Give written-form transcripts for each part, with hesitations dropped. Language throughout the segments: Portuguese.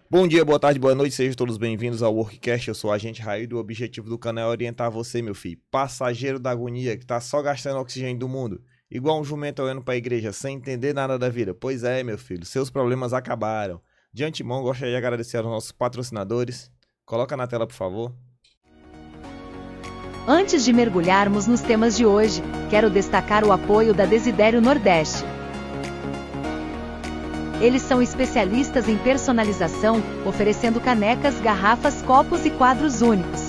Bom dia, boa tarde, boa noite, sejam todos bem-vindos ao Workcast. Eu sou o Agente Raí, o objetivo do canal é orientar você, meu filho, passageiro da agonia, que tá só gastando oxigênio do mundo, igual um jumento olhando pra igreja, sem entender nada da vida. Pois é, meu filho, seus problemas acabaram. De antemão, gostaria de agradecer aos nossos patrocinadores. Coloca na tela, por favor. Antes de mergulharmos nos temas de hoje, quero destacar o apoio da Desidério Nordeste. Eles são especialistas em personalização, oferecendo canecas, garrafas, copos e quadros únicos.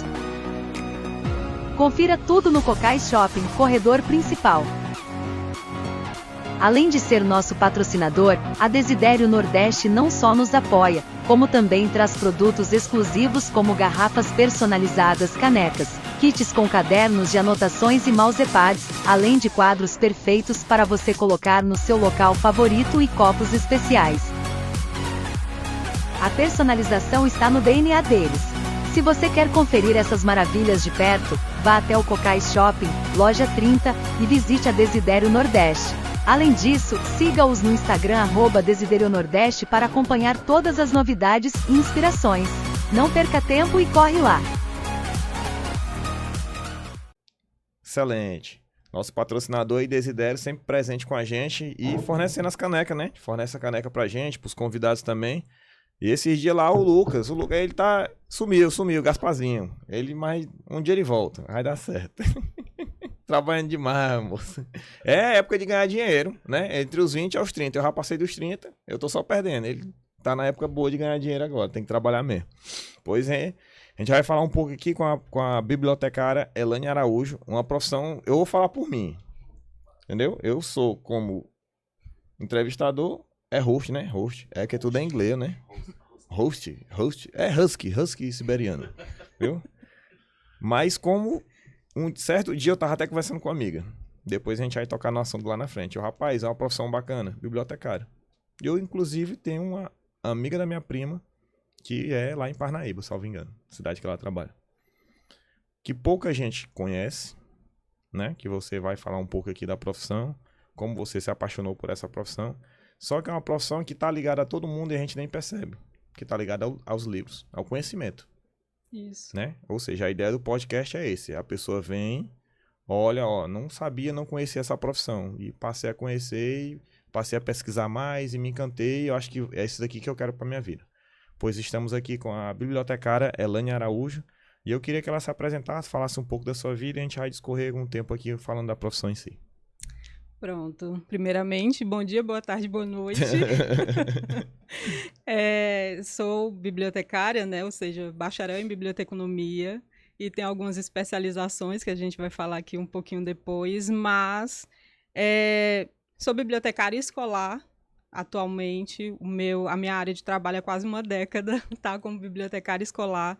Confira tudo no Cocais Shopping, corredor principal. Além de ser nosso patrocinador, a Desidério Nordeste não só nos apoia, como também traz produtos exclusivos como garrafas personalizadas, canecas, kits com cadernos de anotações e mousepads, além de quadros perfeitos para você colocar no seu local favorito e copos especiais. A personalização está no DNA deles. Se você quer conferir essas maravilhas de perto, vá até o Cocais Shopping, loja 30, e visite a Desidério Nordeste. Além disso, siga-os no Instagram @DesidérioNordeste para acompanhar todas as novidades e inspirações. Não perca tempo e corre lá! Excelente. Nosso patrocinador aí, Desidério, sempre presente com a gente e fornecendo as canecas, né? Fornece a caneca pra gente, pros convidados também. E esses dias lá, o Lucas, ele tá... Sumiu, Gasparzinho. Mas um dia ele volta, vai dar certo. Trabalhando demais, moço. É época de ganhar dinheiro, né? Entre os 20 aos 30. Eu já passei dos 30, eu tô só perdendo. Ele tá na época boa de ganhar dinheiro agora, tem que trabalhar mesmo. Pois é, a gente vai falar um pouco aqui com a bibliotecária Elaine Araújo, uma profissão, eu vou falar por mim, entendeu? Eu sou como entrevistador, é host, né? Host, é que tudo é inglês, né? Host, é husky siberiano, viu? Mas como um certo dia eu tava até conversando com uma amiga, depois a gente vai tocar no assunto lá na frente. O rapaz é uma profissão bacana, bibliotecário. Eu, inclusive, tenho uma amiga da minha prima, que é lá em Parnaíba, salvo engano, cidade que ela trabalha. Que pouca gente conhece, né? Que você vai falar um pouco aqui da profissão, como você se apaixonou por essa profissão. Só que é uma profissão que tá ligada a todo mundo e a gente nem percebe. Que tá ligada aos livros, ao conhecimento. Isso. Né? Ou seja, a ideia do podcast é esse. A pessoa vem, olha, não sabia, não conhecia essa profissão. E passei a conhecer, e passei a pesquisar mais e me encantei. E eu acho que é isso daqui que eu quero para minha vida. Pois estamos aqui com a bibliotecária Elaine Araújo. E eu queria que ela se apresentasse, falasse um pouco da sua vida e a gente vai discorrer algum tempo aqui falando da profissão em si. Pronto. Primeiramente, bom dia, boa tarde, boa noite. Sou bibliotecária, né? Ou seja, bacharel em biblioteconomia e tenho algumas especializações que a gente vai falar aqui um pouquinho depois, mas sou bibliotecária escolar. Atualmente, a minha área de trabalho é quase uma década, tá? Como bibliotecária escolar,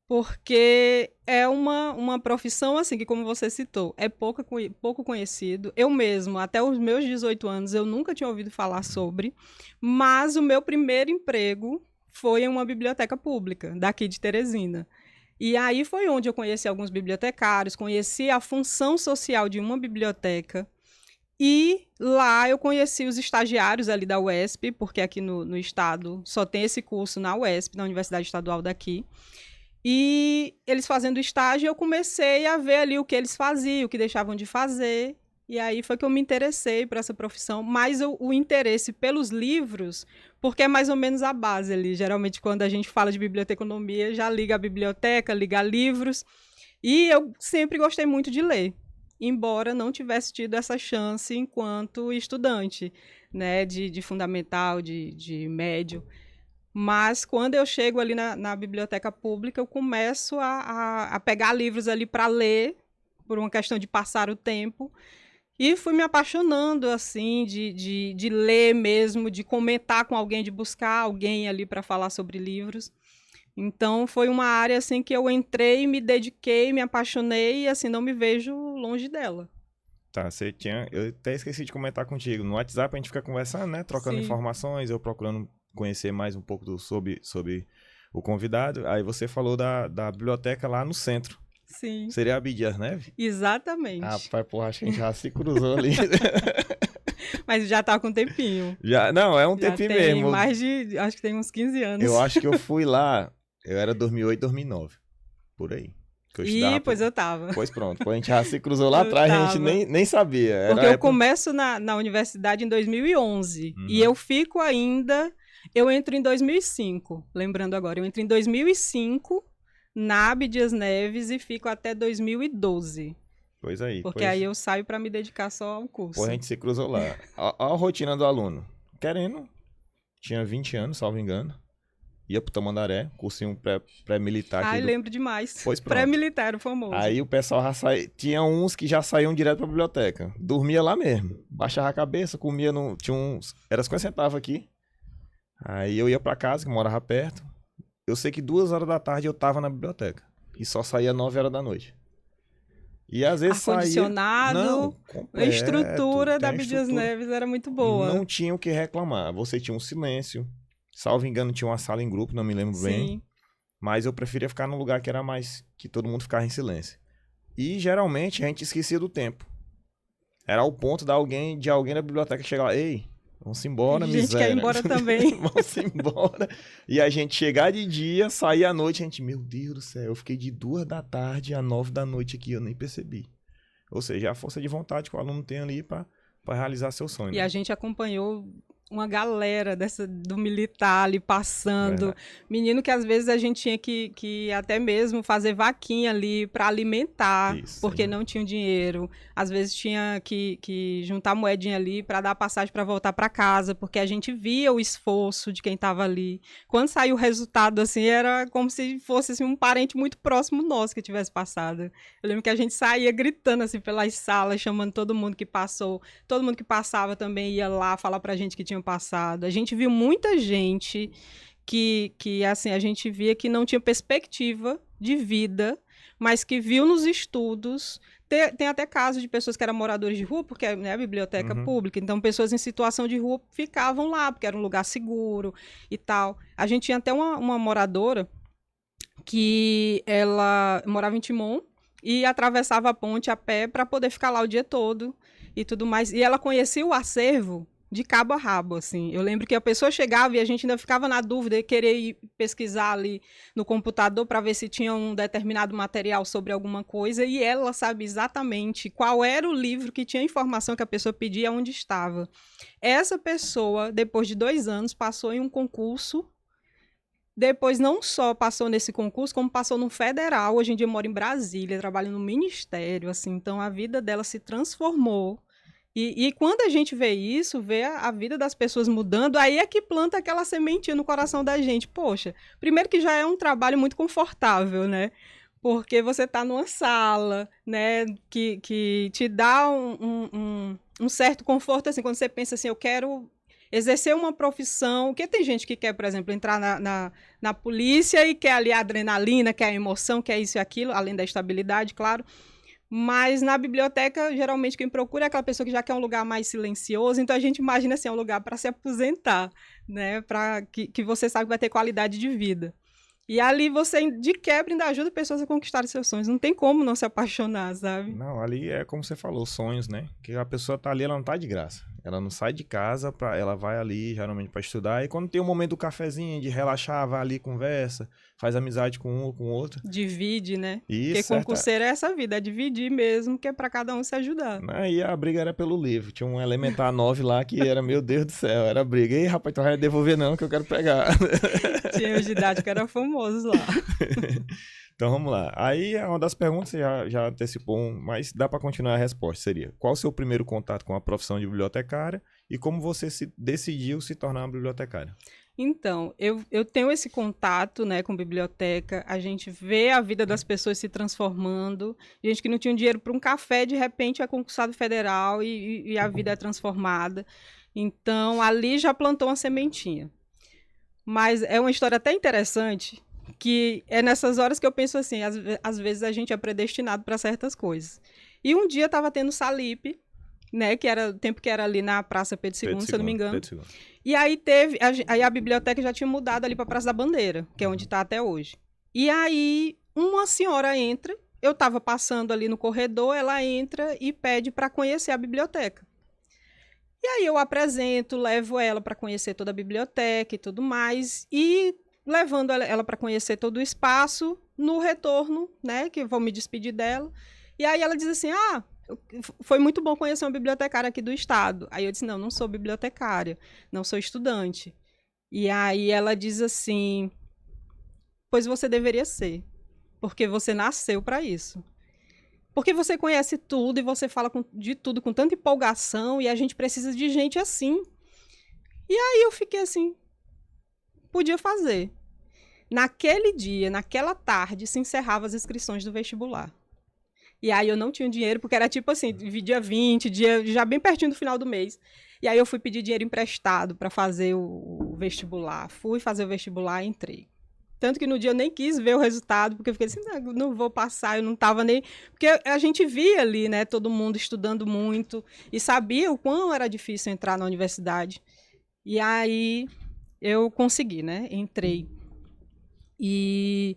porque é uma profissão, assim, que como você citou, é pouco conhecido. Eu mesmo, até os meus 18 anos, eu nunca tinha ouvido falar sobre, mas o meu primeiro emprego foi em uma biblioteca pública, daqui de Teresina. E aí foi onde eu conheci alguns bibliotecários, conheci a função social de uma biblioteca, e lá eu conheci os estagiários ali da UESP, porque aqui no estado só tem esse curso na UESP, na Universidade Estadual daqui. E eles fazendo estágio, eu comecei a ver ali o que eles faziam, o que deixavam de fazer. E aí foi que eu me interessei por essa profissão. Mas o interesse pelos livros, porque é mais ou menos a base ali. Geralmente, quando a gente fala de biblioteconomia, já liga a biblioteca, liga a livros. E eu sempre gostei muito de ler, embora não tivesse tido essa chance enquanto estudante, né, de fundamental, de médio. Mas quando eu chego ali na biblioteca pública, eu começo a pegar livros ali para ler, por uma questão de passar o tempo, e fui me apaixonando, assim, de ler mesmo, de comentar com alguém, de buscar alguém ali para falar sobre livros. Então, foi uma área assim, que eu entrei, me dediquei, me apaixonei e assim, não me vejo longe dela. Tá, eu até esqueci de comentar contigo. No WhatsApp a gente fica conversando, né? Trocando informações, eu procurando conhecer mais um pouco sobre o convidado. Aí você falou da biblioteca lá no centro. Sim. Seria a Abdias Neves? Exatamente. Rapaz, porra, acho que a gente já se cruzou ali. Mas já tá com um tempinho. Já, não, é um Já tempinho tem mesmo. mais de, acho que tem uns 15 anos. Eu acho que eu fui lá, eu era 2008, 2009, por aí. Que eu estudava, Pois eu tava. Pois pronto, quando a gente já se cruzou lá Eu atrás, a gente tava. nem sabia. Era Porque a eu época- começo na universidade em 2011 Uhum. e eu fico ainda, eu entro em 2005, lembrando agora, eu entro em 2005 na Abdias Neves e fico até 2012, Pois aí. porque pois, aí eu saio para me dedicar só ao curso. Pois a gente se cruzou lá. A rotina do aluno. Querendo, tinha 20 anos, salvo engano. Ia pro Tamandaré, cursinho pré-militar aqui. Ai, lembro demais. Pois pronto. Pré-militar, o famoso. Aí o pessoal já saía. Tinha uns que já saíam direto pra biblioteca. Dormia lá mesmo. Baixava a cabeça, comia no. Tinha uns. Era 50 centavos aqui. Aí eu ia pra casa, que morava perto. Eu sei que 2 horas da tarde eu tava na biblioteca. E só saía 9 horas da noite. E às vezes saía. Ar-condicionado, Não, a completo, estrutura da tem a Abdias estrutura. Neves era muito boa. Não tinha o que reclamar. Você tinha um silêncio. Salvo engano, tinha uma sala em grupo, não me lembro bem. Sim. Mas eu preferia ficar num lugar que era mais. Que todo mundo ficava em silêncio. E geralmente a gente esquecia do tempo. Era ao ponto de alguém da biblioteca chegar lá, ei, vamos embora, A gente miséria. quer ir embora também. Vamos embora. E a gente chegar de dia, sair à noite, a gente, meu Deus do céu, eu fiquei de 2 da tarde a 9 da noite aqui, eu nem percebi. Ou seja, a força de vontade que o aluno tem ali para realizar seu sonho. E né? a gente acompanhou uma galera do militar ali passando. Verdade. Menino que às vezes a gente tinha que até mesmo fazer vaquinha ali para alimentar, Isso, porque sim. não tinha dinheiro. Às vezes tinha que juntar moedinha ali para dar passagem para voltar para casa, porque a gente via o esforço de quem estava ali. Quando saiu o resultado, assim, era como se fosse assim, um parente muito próximo nosso que tivesse passado. Eu lembro que a gente saía gritando assim pelas salas, chamando todo mundo que passou. Todo mundo que passava também ia lá falar pra gente que tinha passado. A gente viu muita gente que assim, a gente via que não tinha perspectiva de vida, mas que viu nos estudos. Tem até casos de pessoas que eram moradores de rua, porque é a biblioteca pública, então pessoas em situação de rua ficavam lá, porque era um lugar seguro e tal. A gente tinha até uma moradora que ela morava em Timon e atravessava a ponte a pé para poder ficar lá o dia todo e tudo mais. E ela conhecia o acervo de cabo a rabo, assim. Eu lembro que a pessoa chegava e a gente ainda ficava na dúvida de querer ir pesquisar ali no computador para ver se tinha um determinado material sobre alguma coisa, e ela sabe exatamente qual era o livro que tinha a informação que a pessoa pedia, onde estava. Essa pessoa, depois de 2 anos, passou em um concurso. Depois não só passou nesse concurso, como passou no federal. Hoje em dia mora em Brasília, trabalha no ministério, assim. Então a vida dela se transformou. E quando a gente vê isso, vê a vida das pessoas mudando, aí é que planta aquela sementinha no coração da gente. Poxa, primeiro que já é um trabalho muito confortável, né? Porque você está numa sala, né, que te dá um certo conforto, assim, quando você pensa assim, eu quero exercer uma profissão, porque tem gente que quer, por exemplo, entrar na polícia e quer ali a adrenalina, quer a emoção, quer isso e aquilo, além da estabilidade, claro. Mas na biblioteca, geralmente, quem procura é aquela pessoa que já quer um lugar mais silencioso, então a gente imagina assim, um lugar para se aposentar, né? Para que você sabe que vai ter qualidade de vida. E ali você, de quebra, ainda ajuda pessoas a conquistarem seus sonhos. Não tem como não se apaixonar, sabe? Não, ali é como você falou, sonhos, né? Que a pessoa tá ali, ela não tá de graça. Ela não sai de casa, ela vai ali, geralmente, para estudar. E quando tem o momento do cafezinho, de relaxar, vai ali, conversa, faz amizade com um, com o outro. Divide, né? E Porque concurseiro é essa vida, é dividir mesmo, que é para cada um se ajudar. E a briga era pelo livro. Tinha um Elementar 9 lá que era, meu Deus do céu, era briga. Ei, rapaz, tu vai devolver não, que eu quero pegar. Tinha os didáticos que eram famosos lá. Então vamos lá. Aí é uma das perguntas, você já antecipou, mas dá para continuar a resposta. Seria, qual o seu primeiro contato com a profissão de bibliotecária e como você decidiu se tornar uma bibliotecária? Então, eu tenho esse contato, né, com biblioteca, a gente vê a vida das pessoas se transformando, gente que não tinha dinheiro para um café, de repente é concursado federal e a vida é transformada. Então, ali já plantou uma sementinha. Mas é uma história até interessante, que é nessas horas que eu penso assim, às vezes a gente é predestinado para certas coisas. E um dia estava tendo Salipe, né, que era o tempo que era ali na Praça Pedro II, se eu não me engano. E aí aí a biblioteca já tinha mudado ali para a Praça da Bandeira, que é onde está até hoje. E aí uma senhora entra, eu estava passando ali no corredor, ela entra e pede para conhecer a biblioteca. E aí eu apresento, levo ela para conhecer toda a biblioteca e tudo mais, e levando ela para conhecer todo o espaço, no retorno, né, que eu vou me despedir dela, e aí ela diz assim, foi muito bom conhecer uma bibliotecária aqui do estado. Aí eu disse, não sou bibliotecária, não sou estudante. E aí ela diz assim, pois você deveria ser, porque você nasceu para isso. Porque você conhece tudo e você fala de tudo com tanta empolgação e a gente precisa de gente assim. E aí eu fiquei assim, podia fazer. Naquele dia, naquela tarde, se encerravam as inscrições do vestibular. E aí eu não tinha dinheiro, porque era tipo assim, dia 20, já bem pertinho do final do mês. E aí eu fui pedir dinheiro emprestado para fazer o vestibular. Fui fazer o vestibular e entrei. Tanto que no dia eu nem quis ver o resultado, porque eu fiquei assim, não vou passar, eu não estava nem... Porque a gente via ali, né, todo mundo estudando muito e sabia o quão era difícil entrar na universidade. E aí eu consegui, né, entrei. E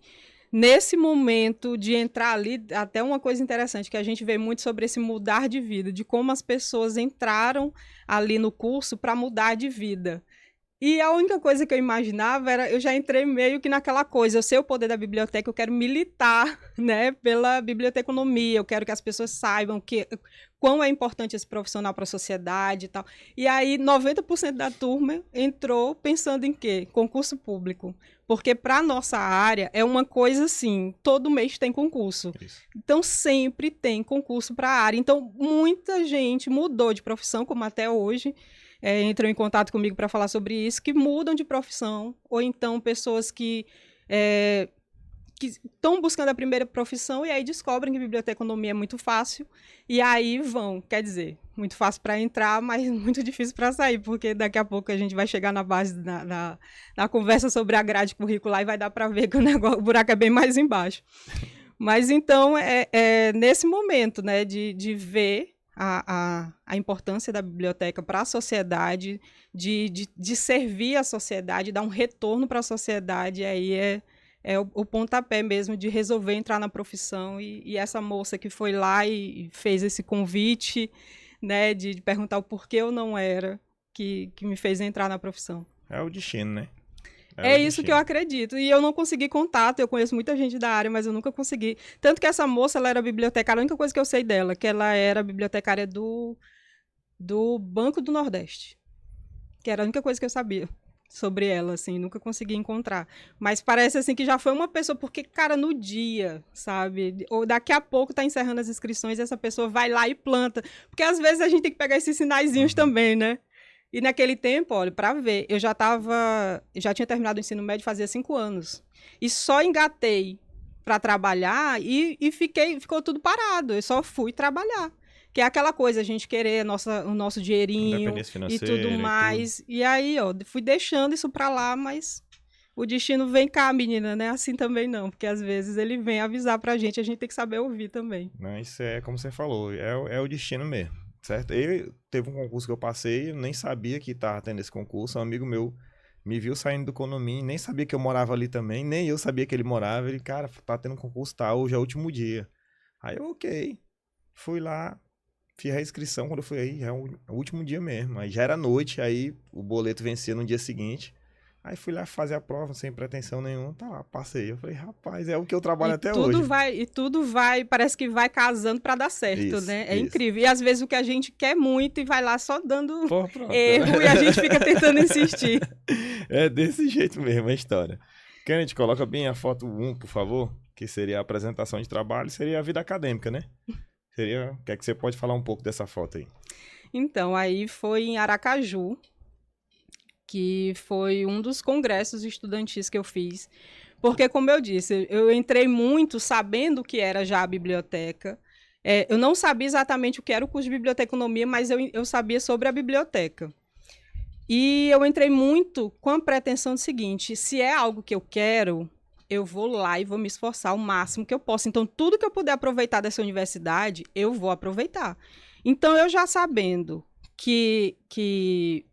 nesse momento de entrar ali, até uma coisa interessante, que a gente vê muito sobre esse mudar de vida, de como as pessoas entraram ali no curso para mudar de vida. E a única coisa que eu imaginava era, eu já entrei meio que naquela coisa, eu sei o poder da biblioteca, eu quero militar, né, pela biblioteconomia, eu quero que as pessoas saibam quão é importante esse profissional para a sociedade e tal. E aí 90% da turma entrou pensando em quê? Concurso público. Porque para a nossa área é uma coisa assim, todo mês tem concurso. Isso. Então sempre tem concurso para a área. Então muita gente mudou de profissão, como até hoje, entram em contato comigo para falar sobre isso, que mudam de profissão, ou então pessoas que estão buscando a primeira profissão e aí descobrem que biblioteconomia é muito fácil, e aí vão, quer dizer, muito fácil para entrar, mas muito difícil para sair, porque daqui a pouco a gente vai chegar na base, na conversa sobre a grade curricular e vai dar para ver que o buraco é bem mais embaixo. Mas então, nesse momento, né, de ver a importância da biblioteca para a sociedade, de servir a sociedade, dar um retorno para a sociedade, aí é o pontapé mesmo de resolver entrar na profissão. E essa moça que foi lá e fez esse convite, né, de perguntar o porquê eu não era, que me fez entrar na profissão. É o destino, né? É isso que eu acredito. E eu não consegui contato, eu conheço muita gente da área, mas eu nunca consegui. Tanto que essa moça, ela era bibliotecária, a única coisa que eu sei dela, que ela era bibliotecária do Banco do Nordeste. Que era a única coisa que eu sabia sobre ela, assim, nunca consegui encontrar. Mas parece, assim, que já foi uma pessoa, porque, cara, no dia, sabe? Ou daqui a pouco tá encerrando as inscrições e essa pessoa vai lá e planta. Porque às vezes a gente tem que pegar esses sinaizinhos também, né? E naquele tempo, olha, para ver, eu já tinha terminado o ensino médio fazia 5 anos. E só engatei para trabalhar e ficou tudo parado. Eu só fui trabalhar. Que é aquela coisa, a gente querer o nosso dinheirinho e tudo mais. E aí, ó, fui deixando isso para lá, mas o destino vem cá, menina, né? Assim também não, porque às vezes ele vem avisar pra gente, a gente tem que saber ouvir também. Não, isso é como você falou, é o destino mesmo. Certo? Teve um concurso que eu passei, eu nem sabia que estava tendo esse concurso. Um amigo meu me viu saindo do condomínio, nem sabia que eu morava ali também, nem eu sabia que ele morava. Ele, cara, tá tendo um concurso, tá, hoje é o último dia. Aí eu, ok, fui lá, fiz a inscrição. Quando eu fui aí, é o último dia mesmo. Aí já era noite, aí o boleto vencia no dia seguinte. Aí fui lá fazer a prova sem pretensão nenhuma, tá lá, passei. Eu falei, rapaz, é o que eu trabalho até hoje. E tudo vai, parece que vai casando pra dar certo, isso, né? É incrível. E às vezes o que a gente quer muito e vai lá só dando erro e a gente fica tentando insistir. É desse jeito mesmo a história. Kenneth, coloca bem a foto 1, por favor, que seria a apresentação de trabalho, seria a vida acadêmica, né? O que é que você pode falar um pouco dessa foto aí? Então, aí foi em Aracaju, que foi um dos congressos estudantis que eu fiz. Porque, como eu disse, eu entrei muito sabendo o que era já a biblioteca. Eu não sabia exatamente o que era o curso de biblioteconomia, mas eu sabia sobre a biblioteca. E eu entrei muito com a pretensão do seguinte, se é algo que eu quero, eu vou lá e vou me esforçar o máximo que eu posso. Então, tudo que eu puder aproveitar dessa universidade, eu vou aproveitar. Então, eu já sabendo que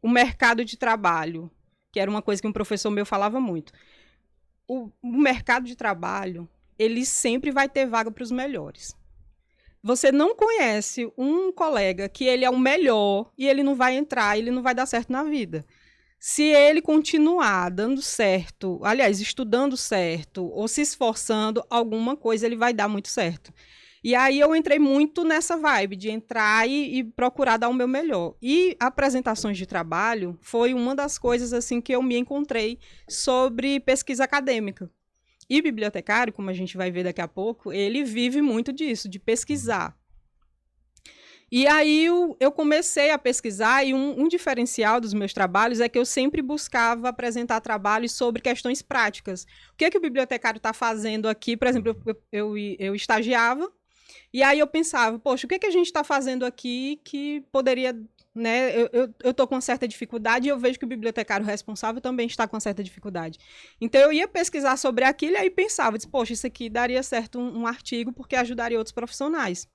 o mercado de trabalho, que era uma coisa que um professor meu falava muito, o mercado de trabalho, ele sempre vai ter vaga para os melhores. Você não conhece um colega que ele é o melhor e ele não vai entrar, ele não vai dar certo na vida. Se ele continuar dando certo, aliás, estudando certo ou se esforçando, alguma coisa ele vai dar muito certo. E aí eu entrei muito nessa vibe de entrar e procurar dar o meu melhor. E apresentações de trabalho foi uma das coisas assim que eu me encontrei sobre pesquisa acadêmica. E bibliotecário, como a gente vai ver daqui a pouco, ele vive muito disso, de pesquisar. E aí eu comecei a pesquisar e um diferencial dos meus trabalhos é que eu sempre buscava apresentar trabalhos sobre questões práticas. O que é que o bibliotecário está fazendo aqui? Por exemplo, eu estagiava e aí eu pensava, poxa, o que é que a gente está fazendo aqui que poderia... Né? Eu estou com uma certa dificuldade e eu vejo que o bibliotecário responsável também está com uma certa dificuldade. Então, eu ia pesquisar sobre aquilo e aí pensava, disse, poxa, isso aqui daria certo um artigo porque ajudaria outros profissionais.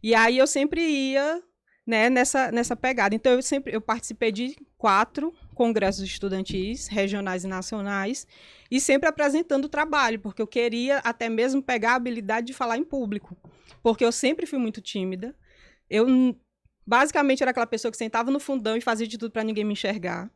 E aí eu sempre ia, né, nessa pegada. Então, eu participei de 4 congressos estudantis, regionais e nacionais, e sempre apresentando o trabalho, porque eu queria até mesmo pegar a habilidade de falar em público, porque eu sempre fui muito tímida. Basicamente, era aquela pessoa que sentava no fundão e fazia de tudo para ninguém me enxergar.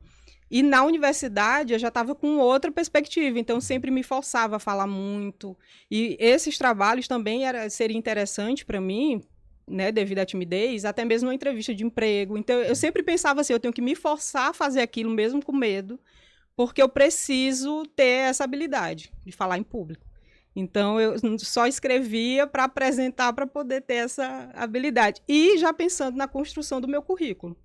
E na universidade, eu já estava com outra perspectiva, então sempre me forçava a falar muito. E esses trabalhos também seria interessante para mim, né, devido à timidez, até mesmo uma entrevista de emprego. Então, eu sempre pensava assim, eu tenho que me forçar a fazer aquilo mesmo com medo, porque eu preciso ter essa habilidade de falar em público. Então, eu só escrevia para apresentar, para poder ter essa habilidade. E já pensando na construção do meu currículo.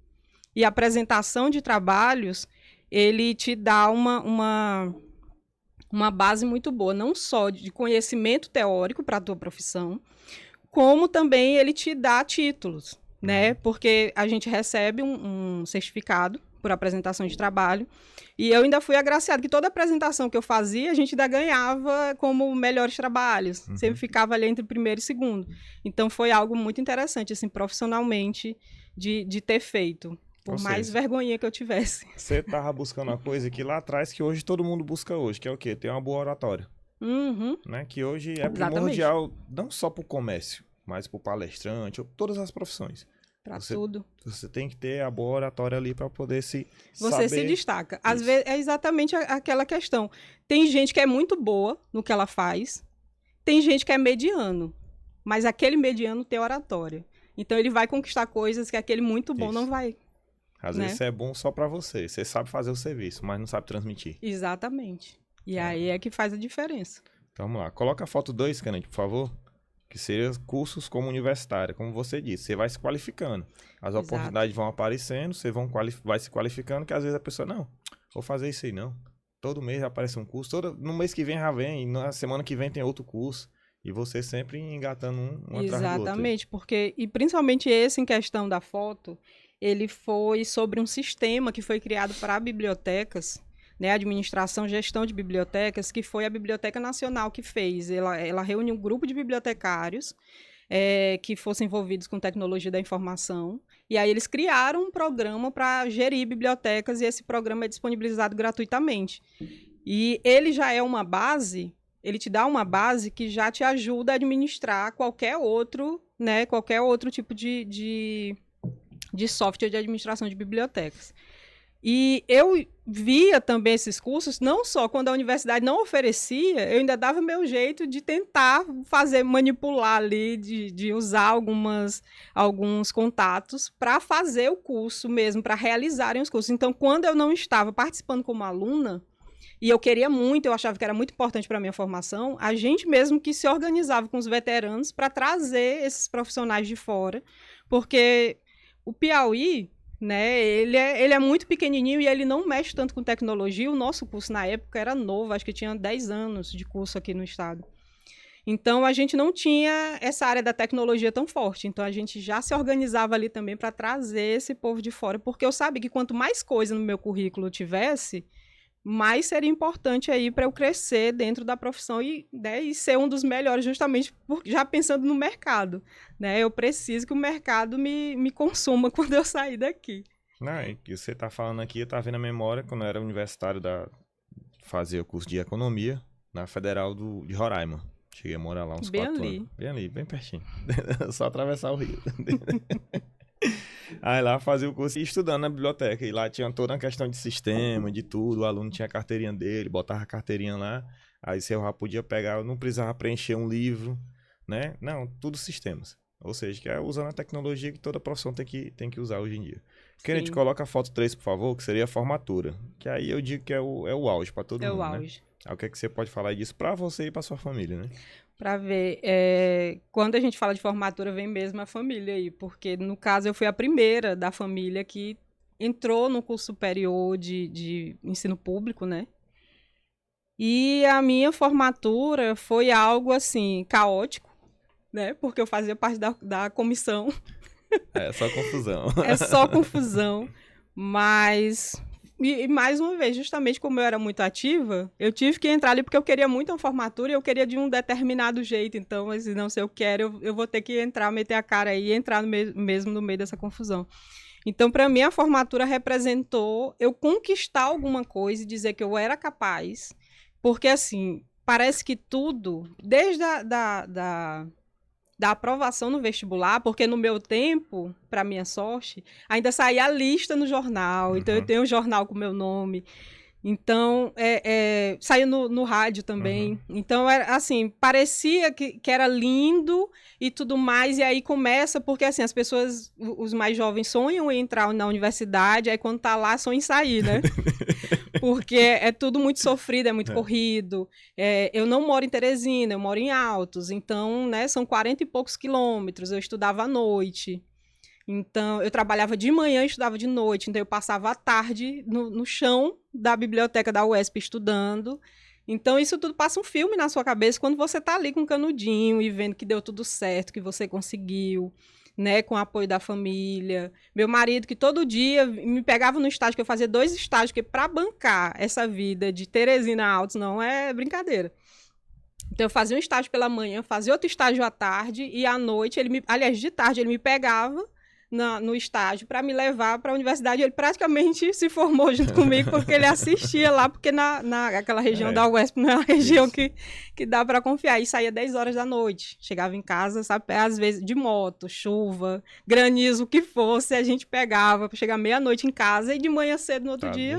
E a apresentação de trabalhos, ele te dá uma base muito boa, não só de conhecimento teórico para a tua profissão, como também ele te dá títulos, né? Porque a gente recebe um certificado por apresentação de trabalho, e eu ainda fui agraciada que toda apresentação que eu fazia, a gente ainda ganhava como melhores trabalhos, sempre ficava ali entre primeiro e segundo. Então foi algo muito interessante, assim, profissionalmente, de ter feito, por mais vergonha que eu tivesse. Você estava buscando uma coisa que lá atrás, que hoje todo mundo busca hoje, que é o quê? Ter uma boa oratória. Né? Que hoje é primordial, não só para o comércio, mas para o palestrante, todas as profissões. Para tudo. Você tem que ter a boa oratória ali para poder Você saber... se destaca. Às vezes é exatamente aquela questão. Tem gente que é muito boa no que ela faz, tem gente que é mediano, mas aquele mediano tem oratória. Então ele vai conquistar coisas que aquele muito bom não vai. Às vezes é bom só para você. Você sabe fazer o serviço, mas não sabe transmitir. Exatamente. E aí é que faz a diferença. Então vamos lá. Coloca a foto 2, Kennedy, por favor. Que seria cursos como universitária, como você disse. Você vai se qualificando. As oportunidades vão aparecendo, você vai se qualificando, que às vezes a pessoa, não, vou fazer isso aí não. Todo mês aparece um curso, no mês que vem já vem, e na semana que vem tem outro curso. E você sempre engatando um atrás do outro. Exatamente, porque, e principalmente esse em questão da foto, ele foi sobre um sistema que foi criado para bibliotecas, né, administração, gestão de bibliotecas, que foi a Biblioteca Nacional que fez. Ela reuniu um grupo de bibliotecários que fossem envolvidos com tecnologia da informação, e aí eles criaram um programa para gerir bibliotecas, e esse programa é disponibilizado gratuitamente. E ele já é uma base, ele te dá uma base que já te ajuda a administrar qualquer outro tipo de software de administração de bibliotecas. E eu via também esses cursos, não só quando a universidade não oferecia, eu ainda dava meu jeito de tentar manipular ali, de usar alguns contatos para fazer o curso mesmo, para realizarem os cursos. Então, quando eu não estava participando como aluna, e eu queria muito, eu achava que era muito importante para a minha formação, a gente mesmo que se organizava com os veteranos para trazer esses profissionais de fora, porque o Piauí, né, ele é muito pequenininho e ele não mexe tanto com tecnologia. O nosso curso na época era novo, acho que tinha 10 anos de curso aqui no estado. Então, a gente não tinha essa área da tecnologia tão forte. Então, a gente já se organizava ali também para trazer esse povo de fora, porque eu sabia que quanto mais coisa no meu currículo eu tivesse, mais seria importante aí para eu crescer dentro da profissão e ser um dos melhores, justamente já pensando no mercado, né? Eu preciso que o mercado me consuma quando eu sair daqui. Não, é que você está falando aqui, eu estava vendo a memória, quando eu era universitário, fazia o curso de economia na Federal de Roraima. Cheguei a morar lá uns Bem 4 ali. anos. Bem ali, bem pertinho. Só atravessar o rio. Aí lá fazia o curso e estudando na biblioteca. E lá tinha toda uma questão de sistema, de tudo. O aluno tinha a carteirinha dele, botava a carteirinha lá. Aí você já podia pegar, não precisava preencher um livro, né? Não, tudo sistemas. Ou seja, que é usando a tecnologia que toda profissão tem que usar hoje em dia. Kenneth, Sim. coloca a foto 3, por favor, que seria a formatura. Que aí eu digo que é o auge para todo É mundo, o né? auge. Aí o que é que você pode falar disso para você e para sua família, né? Para ver, quando a gente fala de formatura, vem mesmo a família aí, porque no caso eu fui a primeira da família que entrou no curso superior de ensino público, né? E a minha formatura foi algo assim, caótico, né? Porque eu fazia parte da comissão, É só confusão. é só confusão, mas. E mais uma vez, justamente como eu era muito ativa, eu tive que entrar ali porque eu queria muito uma formatura e eu queria de um determinado jeito. Então, assim, não, se eu quero, eu vou ter que entrar, meter a cara aí e entrar mesmo no meio dessa confusão. Então, para mim, a formatura representou eu conquistar alguma coisa e dizer que eu era capaz. Porque, assim, parece que tudo, desde da aprovação no vestibular, porque no meu tempo, para minha sorte, ainda saía a lista no jornal, então eu tenho um jornal com o meu nome, então saiu no rádio também, então era assim, parecia que era lindo e tudo mais, e aí começa, porque assim, as pessoas, os mais jovens sonham em entrar na universidade, aí quando tá lá, sonham em sair, né? Porque é tudo muito sofrido, é muito corrido. Eu não moro em Teresina, eu moro em Altos. Então, né, são 40 e poucos quilômetros. Eu estudava à noite. Então, eu trabalhava de manhã e estudava de noite. Então, eu passava a tarde no chão da biblioteca da UESP estudando. Então, isso tudo passa um filme na sua cabeça quando você está ali com um canudinho e vendo que deu tudo certo, que você conseguiu, né, com o apoio da família. Meu marido, que todo dia me pegava no estágio, que eu fazia 2 estágios, porque para bancar essa vida de Teresina a Altos não é brincadeira. Então, eu fazia um estágio pela manhã, fazia outro estágio à tarde, e à noite, aliás, de tarde, ele me pegava no estágio para me levar para a universidade. Ele praticamente se formou junto comigo, porque ele assistia lá, porque naquela região da UESP não é uma região que dá para confiar. E saía 10 horas da noite. Chegava em casa, sabe, às vezes de moto, chuva, granizo, o que fosse, a gente pegava para chegar meia-noite em casa e de manhã cedo no outro dia.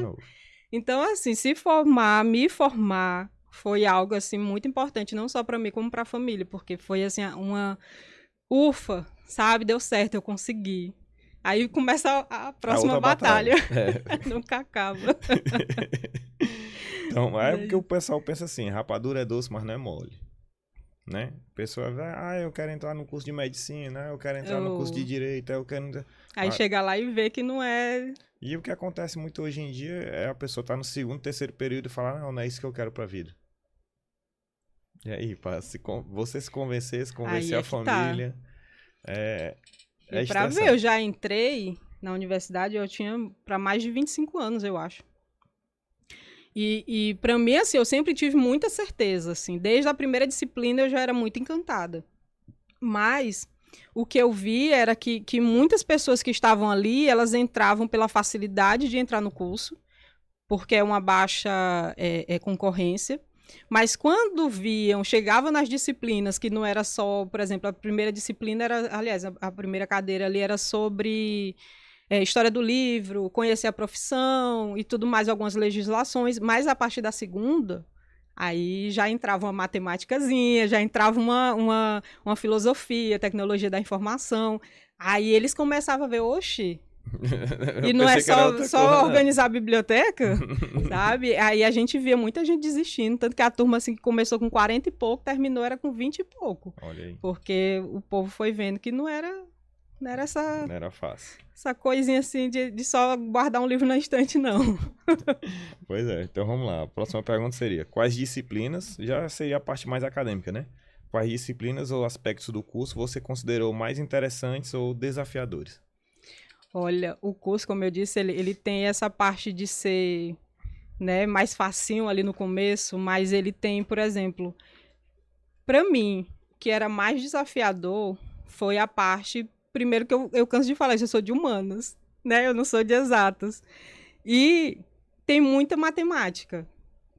Então, assim, me formar, foi algo, assim, muito importante, não só para mim, como para a família, porque foi, assim, uma... Ufa, sabe? Deu certo, eu consegui. Aí começa a próxima batalha. Nunca acaba. Então, é porque o pessoal pensa assim, rapadura é doce, mas não é mole. Né? A pessoa vai, eu quero entrar no curso de medicina, eu quero entrar no curso de direito, eu quero... Aí chega lá e vê que não é... E o que acontece muito hoje em dia é a pessoa tá no 2º, 3º período e falar, não é isso que eu quero pra vida. E aí, você se convencer a família... E pra ver, eu já entrei na universidade, eu tinha para mais de 25 anos, eu acho. E para mim, assim, eu sempre tive muita certeza, assim, desde a primeira disciplina eu já era muito encantada. Mas o que eu vi era que muitas pessoas que estavam ali, elas entravam pela facilidade de entrar no curso, porque é uma baixa concorrência. Mas quando chegavam nas disciplinas, que não era só, por exemplo, a primeira disciplina era, aliás, a primeira cadeira ali era sobre história do livro, conhecer a profissão e tudo mais, algumas legislações, mas a partir da segunda, aí já entrava uma matemáticazinha, já entrava uma filosofia, tecnologia da informação, aí eles começavam a ver, oxe... E não é só organizar a biblioteca, sabe? Aí a gente via muita gente desistindo, tanto que a turma assim, que começou com 40 e pouco, terminou era com 20 e pouco. Olha aí. Porque o povo foi vendo que não era essa... Não era fácil. Essa coisinha assim de só guardar um livro na estante, não. Pois é, então vamos lá. A próxima pergunta seria, quais disciplinas, já seria a parte mais acadêmica, né? Quais disciplinas ou aspectos do curso você considerou mais interessantes ou desafiadores? Olha, o curso, como eu disse, ele tem essa parte de ser, né, mais facinho ali no começo, mas ele tem, por exemplo, para mim, que era mais desafiador, foi a parte, primeiro que eu canso de falar, eu sou de humanas, né, eu não sou de exatas, e tem muita matemática,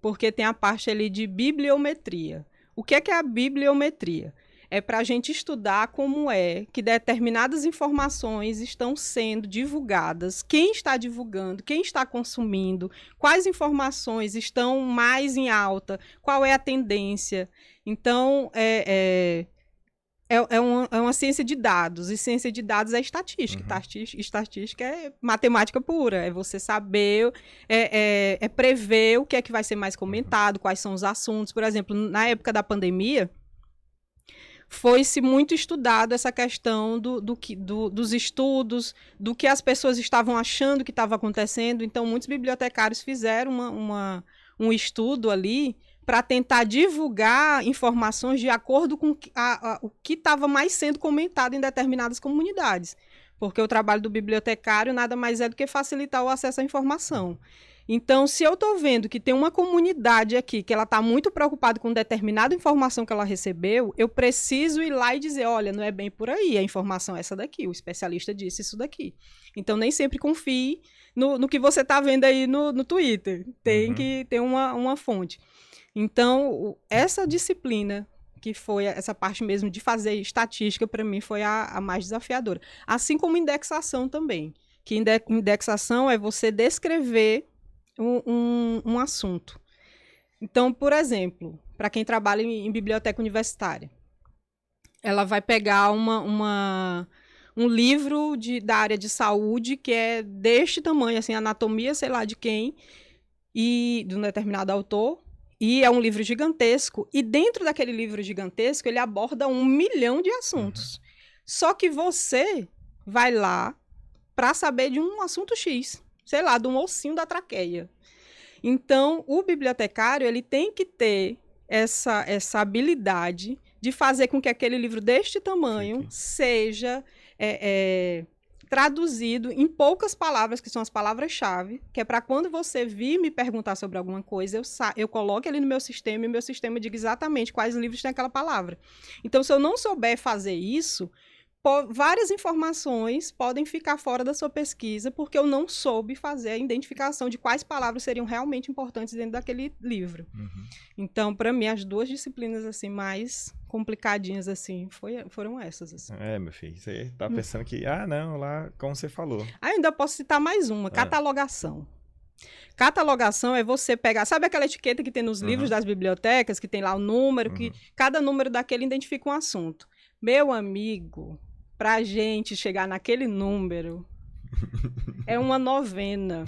porque tem a parte ali de bibliometria, O que é a bibliometria? É para a gente estudar como é que determinadas informações estão sendo divulgadas, quem está divulgando, quem está consumindo, quais informações estão mais em alta, qual é a tendência. Então, é uma ciência de dados, e ciência de dados é estatística. Estatística é matemática pura, é você saber, prever o que é que vai ser mais comentado, quais são os assuntos. Por exemplo, na época da pandemia, foi-se muito estudado essa questão dos estudos, do que as pessoas estavam achando que estava acontecendo. Então, muitos bibliotecários fizeram um estudo ali para tentar divulgar informações de acordo com o que estava mais sendo comentado em determinadas comunidades. Porque o trabalho do bibliotecário nada mais é do que facilitar o acesso à informação. Então, se eu estou vendo que tem uma comunidade aqui que ela está muito preocupada com determinada informação que ela recebeu, eu preciso ir lá e dizer, olha, não é bem por aí, a informação é essa daqui, o especialista disse isso daqui. Então, nem sempre confie no que você está vendo aí no Twitter. Tem que ter uma fonte. Então, essa disciplina, que foi essa parte mesmo de fazer estatística, para mim, foi a mais desafiadora. Assim como indexação também. Que indexação é você descrever um assunto. Então, por exemplo, para quem trabalha em biblioteca universitária, ela vai pegar um livro da área de saúde que é deste tamanho, assim, anatomia, sei lá de quem, e de um determinado autor, e é um livro gigantesco, e dentro daquele livro gigantesco ele aborda 1 milhão de assuntos. Só que você vai lá para saber de um assunto X, sei lá, do ossinho da traqueia. Então, o bibliotecário ele tem que ter essa habilidade de fazer com que aquele livro deste tamanho seja traduzido em poucas palavras, que são as palavras-chave, que é para quando você vir me perguntar sobre alguma coisa, eu coloque ali no meu sistema e meu sistema diga exatamente quais livros tem aquela palavra. Então, se eu não souber fazer isso, várias informações podem ficar fora da sua pesquisa porque eu não soube fazer a identificação de quais palavras seriam realmente importantes dentro daquele livro. Então, para mim, as duas disciplinas assim mais complicadinhas assim foram essas. Assim. Meu filho, você tá pensando que, não, lá, como você falou. Ainda posso citar mais uma, catalogação. Catalogação é você pegar, sabe aquela etiqueta que tem nos livros das bibliotecas, que tem lá o número, que cada número daquele identifica um assunto. Meu amigo, pra gente chegar naquele número, é uma novena.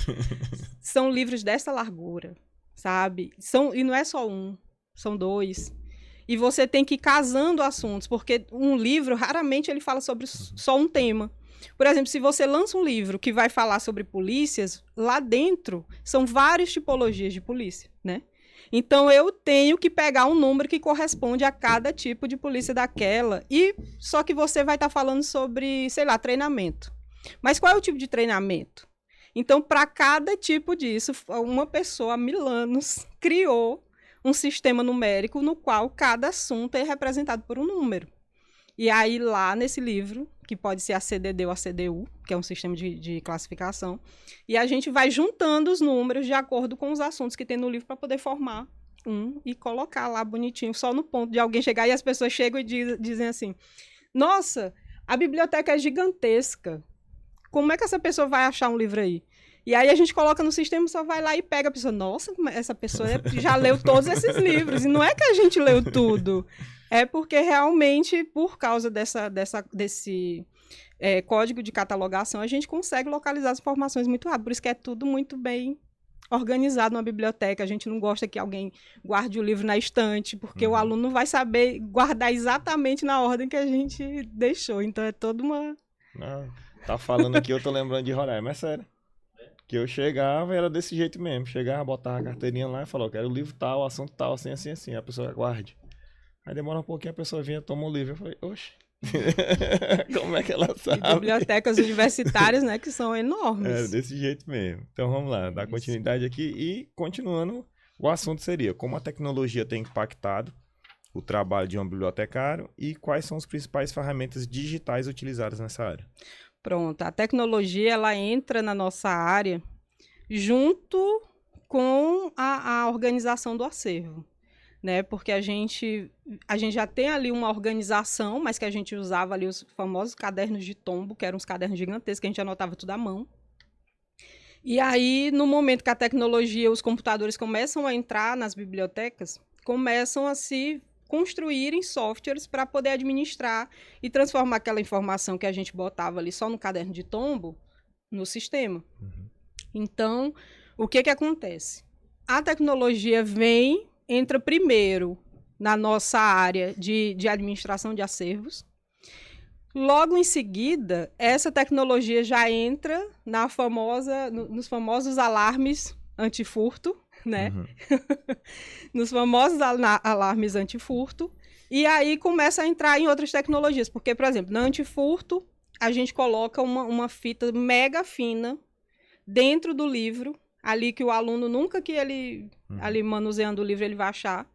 São livros dessa largura, sabe? E não é só um, são 2. E você tem que ir casando assuntos, porque um livro, raramente ele fala sobre só um tema. Por exemplo, se você lança um livro que vai falar sobre polícias, lá dentro são várias tipologias de polícia, né? Então, eu tenho que pegar um número que corresponde a cada tipo de polícia daquela. Só que você vai estar falando sobre, sei lá, treinamento. Mas qual é o tipo de treinamento? Então, para cada tipo disso, uma pessoa há 1000 anos criou um sistema numérico no qual cada assunto é representado por um número. E aí, lá nesse livro, que pode ser a CDD ou a CDU, que é um sistema de classificação, e a gente vai juntando os números de acordo com os assuntos que tem no livro para poder formar e colocar lá bonitinho, só no ponto de alguém chegar e as pessoas chegam e dizem assim, nossa, a biblioteca é gigantesca, como é que essa pessoa vai achar um livro aí? E aí a gente coloca no sistema, só vai lá e pega a pessoa, nossa, essa pessoa já leu todos esses livros, e não é que a gente leu tudo, é porque realmente, por causa desse código de catalogação, a gente consegue localizar as informações muito rápido, por isso que é tudo muito bem organizado numa biblioteca, a gente não gosta que alguém guarde o livro na estante, porque o aluno não vai saber guardar exatamente na ordem que a gente deixou, então é toda uma... Tá falando aqui, eu tô lembrando de Roraima, é sério. Que eu chegava, era desse jeito mesmo. Chegava, botava a carteirinha lá e falou, quero o livro tal, assunto tal, assim, assim, assim. A pessoa guarde. Aí demora um pouquinho, a pessoa vinha, toma o livro. Eu falei, oxe, como é que ela sabe? E bibliotecas universitárias, né, que são enormes. É, desse jeito mesmo. Então vamos lá, dar continuidade aqui. E continuando, o assunto seria como a tecnologia tem impactado o trabalho de um bibliotecário e quais são as principais ferramentas digitais utilizadas nessa área. Pronto, a tecnologia ela entra na nossa área junto com a organização do acervo, né? Porque a gente já tem ali uma organização, mas que a gente usava ali os famosos cadernos de tombo, que eram uns cadernos gigantescos, que a gente anotava tudo à mão. E aí, no momento que a tecnologia, os computadores começam a entrar nas bibliotecas, começam a se construírem softwares para poder administrar e transformar aquela informação que a gente botava ali só no caderno de tombo no sistema. Então, o que acontece? A tecnologia entra primeiro na nossa área de administração de acervos. Logo em seguida, essa tecnologia já entra nos famosos alarmes antifurto, né? Nos famosos alarmes antifurto. E aí começa a entrar em outras tecnologias. Porque, por exemplo, no antifurto, a gente coloca uma fita mega fina dentro do livro, ali que o aluno, nunca que ele, ali manuseando o livro, ele vai achar.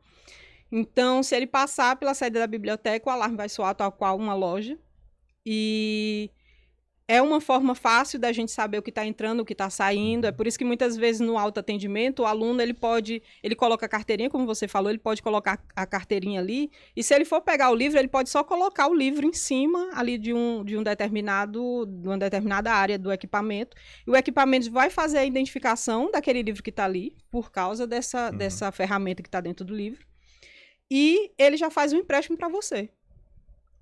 Então, se ele passar pela saída da biblioteca, o alarme vai soar tal qual uma loja. E é uma forma fácil da gente saber o que está entrando, o que está saindo. É por isso que muitas vezes no autoatendimento o aluno ele coloca a carteirinha, como você falou, ele pode colocar a carteirinha ali. E se ele for pegar o livro, ele pode só colocar o livro em cima ali de uma determinada área do equipamento. E o equipamento vai fazer a identificação daquele livro que está ali por causa dessa ferramenta que está dentro do livro. E ele já faz um empréstimo para você.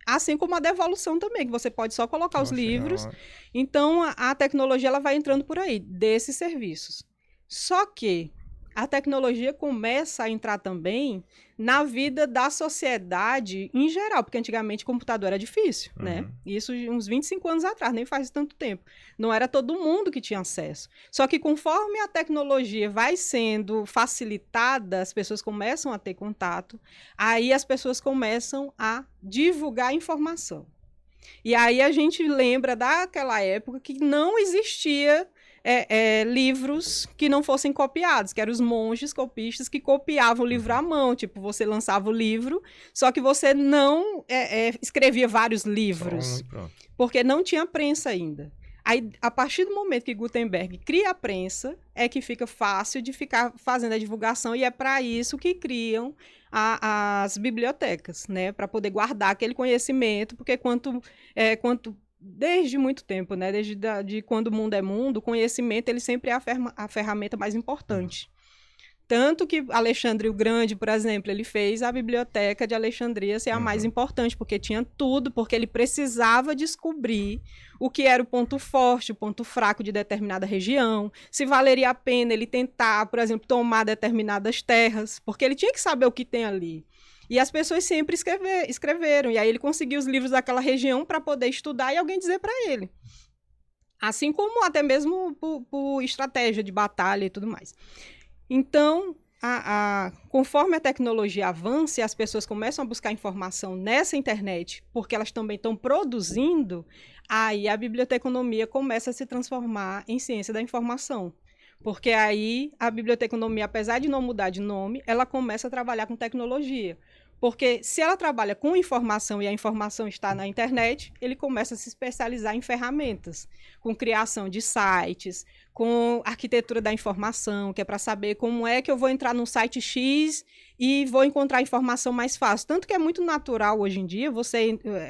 Assim como a devolução também, que você pode só colocar os livros. Então, a tecnologia ela vai entrando por aí, desses serviços. Só que a tecnologia começa a entrar também na vida da sociedade em geral, porque antigamente computador era difícil, né? Isso uns 25 anos atrás, nem faz tanto tempo. Não era todo mundo que tinha acesso. Só que conforme a tecnologia vai sendo facilitada, as pessoas começam a ter contato, aí as pessoas começam a divulgar informação. E aí a gente lembra daquela época que não existia livros que não fossem copiados, que eram os monges copistas que copiavam o livro à mão. Tipo, você lançava o livro, só que você não escrevia vários livros, porque não tinha prensa ainda. Aí, a partir do momento que Gutenberg cria a prensa, é que fica fácil de ficar fazendo a divulgação, e é para isso que criam as bibliotecas, né? Para poder guardar aquele conhecimento, porque desde muito tempo, né? Desde quando o mundo é mundo, o conhecimento ele sempre é a ferramenta mais importante. Tanto que Alexandre o Grande, por exemplo, ele fez a biblioteca de Alexandria ser a mais importante, porque tinha tudo, porque ele precisava descobrir o que era o ponto forte, o ponto fraco de determinada região, se valeria a pena ele tentar, por exemplo, tomar determinadas terras, porque ele tinha que saber o que tem ali. E as pessoas sempre escreveram, e aí ele conseguiu os livros daquela região para poder estudar e alguém dizer para ele. Assim como até mesmo por estratégia de batalha e tudo mais. Então, conforme a tecnologia avança e as pessoas começam a buscar informação nessa internet, porque elas também estão produzindo, aí a biblioteconomia começa a se transformar em ciência da informação. Porque aí a biblioteconomia, apesar de não mudar de nome, ela começa a trabalhar com tecnologia. Porque se ela trabalha com informação e a informação está na internet, ele começa a se especializar em ferramentas, com criação de sites, com arquitetura da informação, que é para saber como é que eu vou entrar no site X e vou encontrar informação mais fácil. Tanto que é muito natural hoje em dia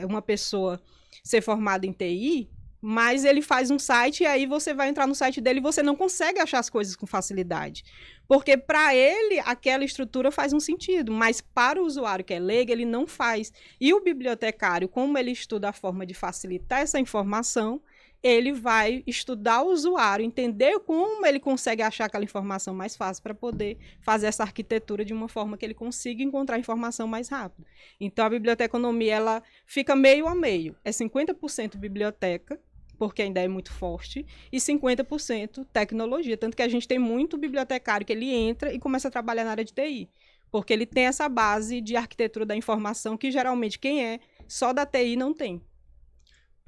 uma pessoa ser formada em TI, mas ele faz um site e aí você vai entrar no site dele e você não consegue achar as coisas com facilidade. Porque para ele aquela estrutura faz um sentido, mas para o usuário que é leigo ele não faz. E o bibliotecário, como ele estuda a forma de facilitar essa informação, ele vai estudar o usuário, entender como ele consegue achar aquela informação mais fácil para poder fazer essa arquitetura de uma forma que ele consiga encontrar informação mais rápido. Então, a biblioteconomia ela fica meio a meio. É 50% biblioteca, porque ainda é muito forte, e 50% tecnologia. Tanto que a gente tem muito bibliotecário que ele entra e começa a trabalhar na área de TI, porque ele tem essa base de arquitetura da informação que geralmente quem é só da TI não tem.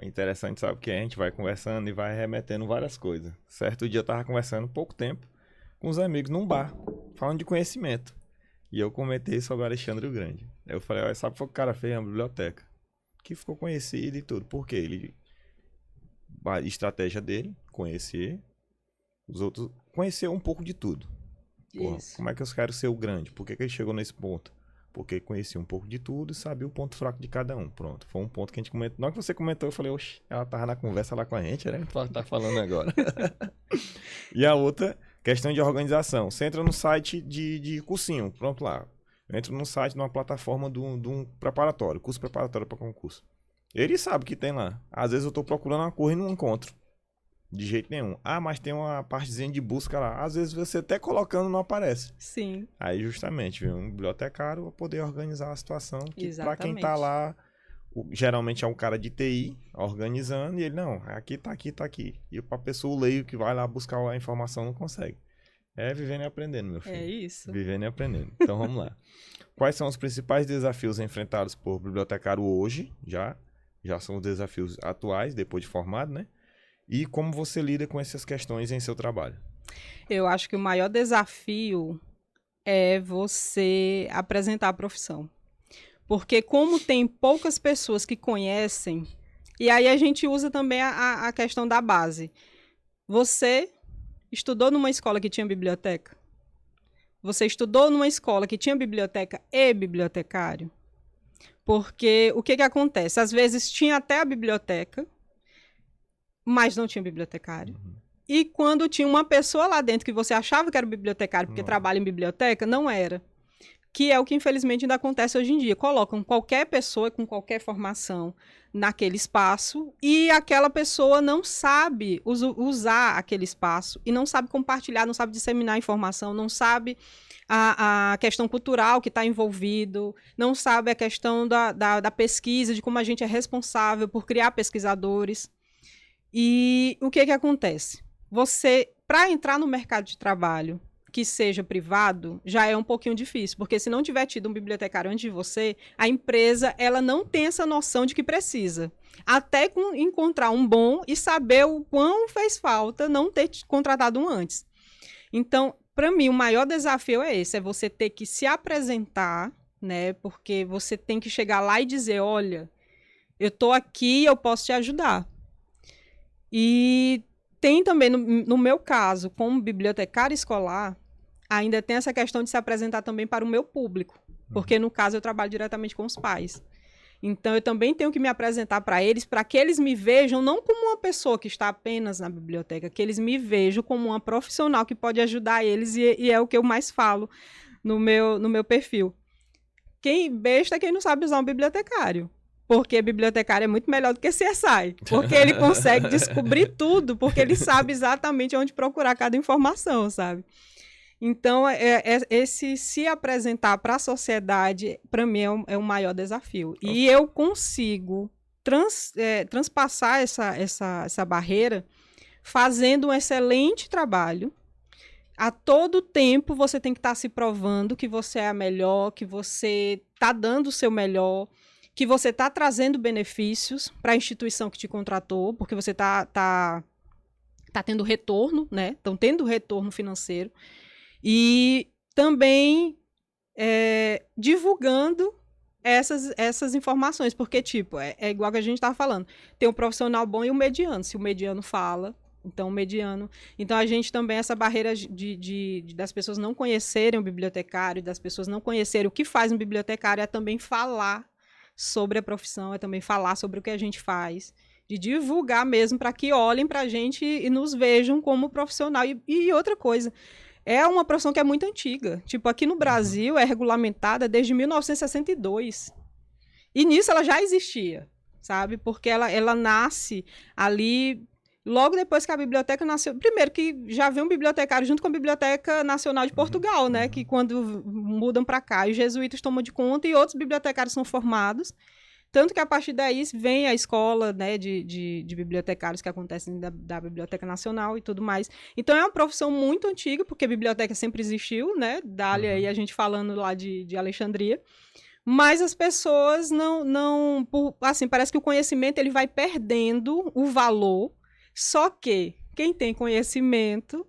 É interessante, sabe, que a gente vai conversando e vai remetendo várias coisas. Certo dia eu tava conversando pouco tempo com os amigos num bar, falando de conhecimento. E eu comentei sobre o Alexandre o Grande. Aí eu falei, sabe o que o cara fez na biblioteca? Que ficou conhecido e tudo. Por quê? Ele... A estratégia dele, conhecer os outros, conhecer um pouco de tudo. Porra, como é que eu quero ser o grande? Por que ele chegou nesse ponto? Porque conhecia um pouco de tudo e sabia o ponto fraco de cada um. Pronto, foi um ponto que a gente comentou. Na hora que você comentou, eu falei, oxe, ela tava na conversa lá com a gente, né? Tá falando agora. E a outra, questão de organização. Você entra no site de cursinho, pronto lá. Eu entro no site, numa plataforma de um preparatório, curso preparatório para concurso. Ele sabe o que tem lá. Às vezes eu tô procurando uma coisa e não encontro. De jeito nenhum. Ah, mas tem uma partezinha de busca lá. Às vezes você até colocando não aparece. Sim. Aí justamente, viu, um bibliotecário vai poder organizar a situação. Que para quem tá Exatamente. lá, geralmente é um cara de TI organizando e ele, não, aqui tá aqui, tá aqui. E pra pessoa leigo que vai lá buscar a informação não consegue. É vivendo e aprendendo, meu filho. É isso. Vivendo e aprendendo. Então vamos lá. Quais são os principais desafios enfrentados por bibliotecário hoje? Já são os desafios atuais, depois de formado, né? E como você lida com essas questões em seu trabalho? Eu acho que o maior desafio é você apresentar a profissão. Porque como tem poucas pessoas que conhecem, e aí a gente usa também a questão da base. Você estudou numa escola que tinha biblioteca? Você estudou numa escola que tinha biblioteca e bibliotecário? Porque o que acontece? Às vezes tinha até a biblioteca, mas não tinha bibliotecário. E quando tinha uma pessoa lá dentro que você achava que era bibliotecário porque trabalha em biblioteca, não era. Que é o que infelizmente ainda acontece hoje em dia. Colocam qualquer pessoa com qualquer formação naquele espaço e aquela pessoa não sabe usar aquele espaço e não sabe compartilhar, não sabe disseminar informação, não sabe a questão cultural que está envolvido, não sabe a questão da pesquisa, de como a gente é responsável por criar pesquisadores. E o que acontece? Você, para entrar no mercado de trabalho que seja privado, já é um pouquinho difícil, porque se não tiver tido um bibliotecário antes de você, a empresa ela não tem essa noção de que precisa. Até encontrar um bom e saber o quão fez falta não ter contratado um antes. Então, para mim, o maior desafio é esse, é você ter que se apresentar, né? Porque você tem que chegar lá e dizer, olha, eu estou aqui, eu posso te ajudar. E tem também, no meu caso, como bibliotecária escolar, ainda tem essa questão de se apresentar também para o meu público, porque no caso eu trabalho diretamente com os pais. Então eu também tenho que me apresentar para que eles me vejam não como uma pessoa que está apenas na biblioteca, que eles me vejam como uma profissional que pode ajudar eles, e é o que eu mais falo no meu perfil. Quem besta é quem não sabe usar um bibliotecário. Porque bibliotecário é muito melhor do que CSI. Porque ele consegue descobrir tudo, porque ele sabe exatamente onde procurar cada informação, sabe? Então, esse se apresentar para a sociedade, para mim, é o maior desafio. E eu consigo transpassar essa barreira fazendo um excelente trabalho. A todo tempo, você tem que estar se provando que você é a melhor, que você está dando o seu melhor, que você está trazendo benefícios para a instituição que te contratou, porque você tá tendo retorno, né? Estão tendo retorno financeiro. E também divulgando essas informações, porque, tipo, é igual que a gente estava falando. Tem um profissional bom e um mediano. Se o mediano fala, então o mediano... Então, a gente também, essa barreira das pessoas não conhecerem o bibliotecário, das pessoas não conhecerem o que faz um bibliotecário, é também falar sobre a profissão, é também falar sobre o que a gente faz, de divulgar mesmo para que olhem para a gente e nos vejam como profissional. E outra coisa, é uma profissão que é muito antiga. Tipo, aqui no Brasil é regulamentada desde 1962. E nisso ela já existia, sabe? Porque ela nasce ali... Logo depois que a biblioteca nasceu... Primeiro que já veio um bibliotecário junto com a Biblioteca Nacional de Portugal, né? Que quando mudam para cá, os jesuítas tomam de conta e outros bibliotecários são formados. Tanto que a partir daí vem a escola, né, de bibliotecários que acontecem da Biblioteca Nacional e tudo mais. Então é uma profissão muito antiga, porque a biblioteca sempre existiu, né? Dali aí a gente falando lá de Alexandria. Mas as pessoas não assim, parece que o conhecimento ele vai perdendo o valor. Só que quem tem conhecimento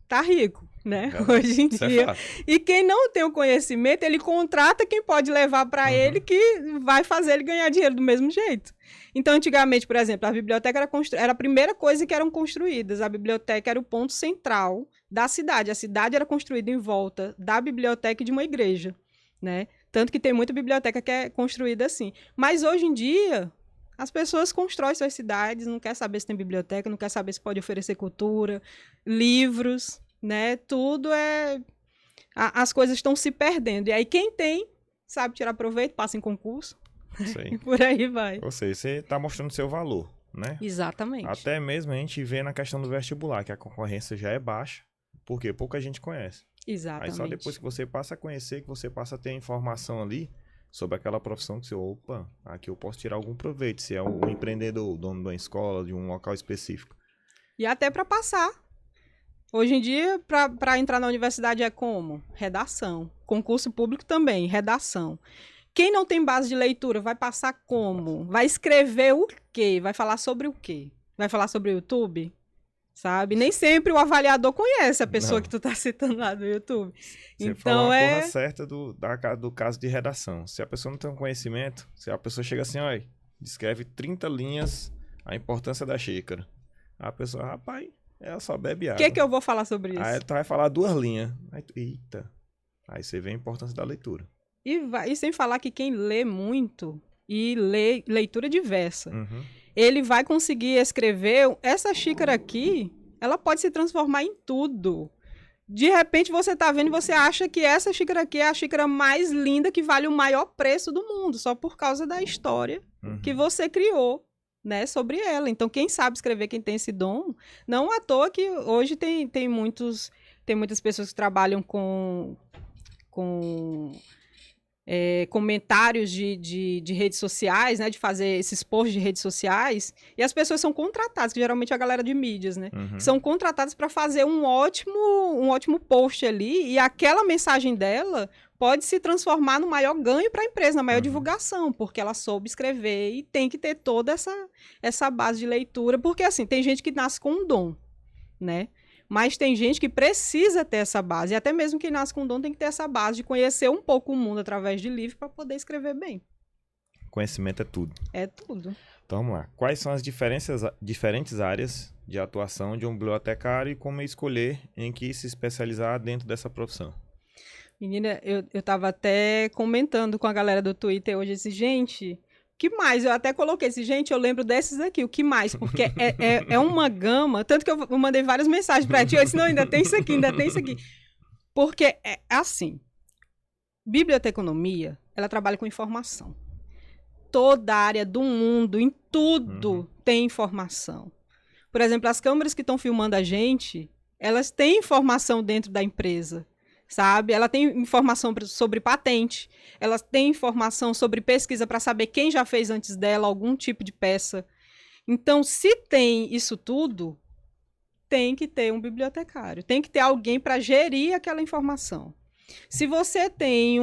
tá rico, né? Hoje em dia. E quem não tem o conhecimento, ele contrata quem pode levar para ele, que vai fazer ele ganhar dinheiro do mesmo jeito. Então, antigamente, por exemplo, a biblioteca era a primeira coisa que eram construídas. A biblioteca era o ponto central da cidade. A cidade era construída em volta da biblioteca e de uma igreja, né? Tanto que tem muita biblioteca que é construída assim. Mas hoje em dia, as pessoas constroem suas cidades, não quer saber se tem biblioteca, não quer saber se pode oferecer cultura, livros, né? Tudo é... As coisas estão se perdendo. E aí quem tem, sabe tirar proveito, passa em concurso. Sei. E por aí vai. Ou seja, você está mostrando seu valor, né? Exatamente. Até mesmo a gente vê na questão do vestibular, que a concorrência já é baixa, porque pouca gente conhece. Exatamente. Aí só depois que você passa a conhecer, que você passa a ter informação ali sobre aquela profissão que você, opa, aqui eu posso tirar algum proveito, se é um empreendedor, dono de uma escola, de um local específico. E até para passar. Hoje em dia, para entrar na universidade é como? Redação. Concurso público também, redação. Quem não tem base de leitura vai passar como? Vai escrever o quê? Vai falar sobre o quê? Vai falar sobre o YouTube? Sabe? Nem sempre o avaliador conhece a pessoa que tu tá citando lá do YouTube. Você então falou a porra certa do caso de redação. Se a pessoa não tem um conhecimento, se a pessoa chega assim, olha, descreve 30 linhas a importância da xícara. A pessoa, rapaz, ela só bebe água. O que eu vou falar sobre isso? Aí tu vai falar 2 linhas. Aí tu, eita. Aí você vê a importância da leitura. E sem falar que quem lê muito e lê leitura diversa, Uhum. ele vai conseguir escrever. Essa xícara aqui, ela pode se transformar em tudo. De repente você tá vendo e você acha que essa xícara aqui é a xícara mais linda que vale o maior preço do mundo, só por causa da história que você criou, né, sobre ela. Então, quem sabe escrever, quem tem esse dom, não à toa que hoje tem muitas pessoas que trabalham com comentários de redes sociais, né, de fazer esses posts de redes sociais, e as pessoas são contratadas, que geralmente é a galera de mídias, né, são contratadas para fazer um ótimo post ali, e aquela mensagem dela pode se transformar no maior ganho para a empresa, na maior divulgação, porque ela soube escrever e tem que ter toda essa base de leitura, porque assim, tem gente que nasce com um dom, né? Mas tem gente que precisa ter essa base. E até mesmo quem nasce com dom tem que ter essa base de conhecer um pouco o mundo através de livro para poder escrever bem. Conhecimento é tudo. É tudo. Então vamos lá. Quais são as diferentes áreas de atuação de um bibliotecário e como escolher em que se especializar dentro dessa profissão? Menina, eu estava até comentando com a galera do Twitter hoje, esse gente... que mais? Eu até coloquei esse, gente, eu lembro desses aqui, o que mais? Porque é uma gama, tanto que eu mandei várias mensagens pra ti, eu disse, não, ainda tem isso aqui, ainda tem isso aqui. Porque é assim, biblioteconomia, ela trabalha com informação. Toda a área do mundo, em tudo, tem informação. Por exemplo, as câmeras que estão filmando a gente, elas têm informação dentro da empresa. Sabe? Ela tem informação sobre patente, ela tem informação sobre pesquisa para saber quem já fez antes dela algum tipo de peça. Então, se tem isso tudo, tem que ter um bibliotecário, tem que ter alguém para gerir aquela informação. Se você tem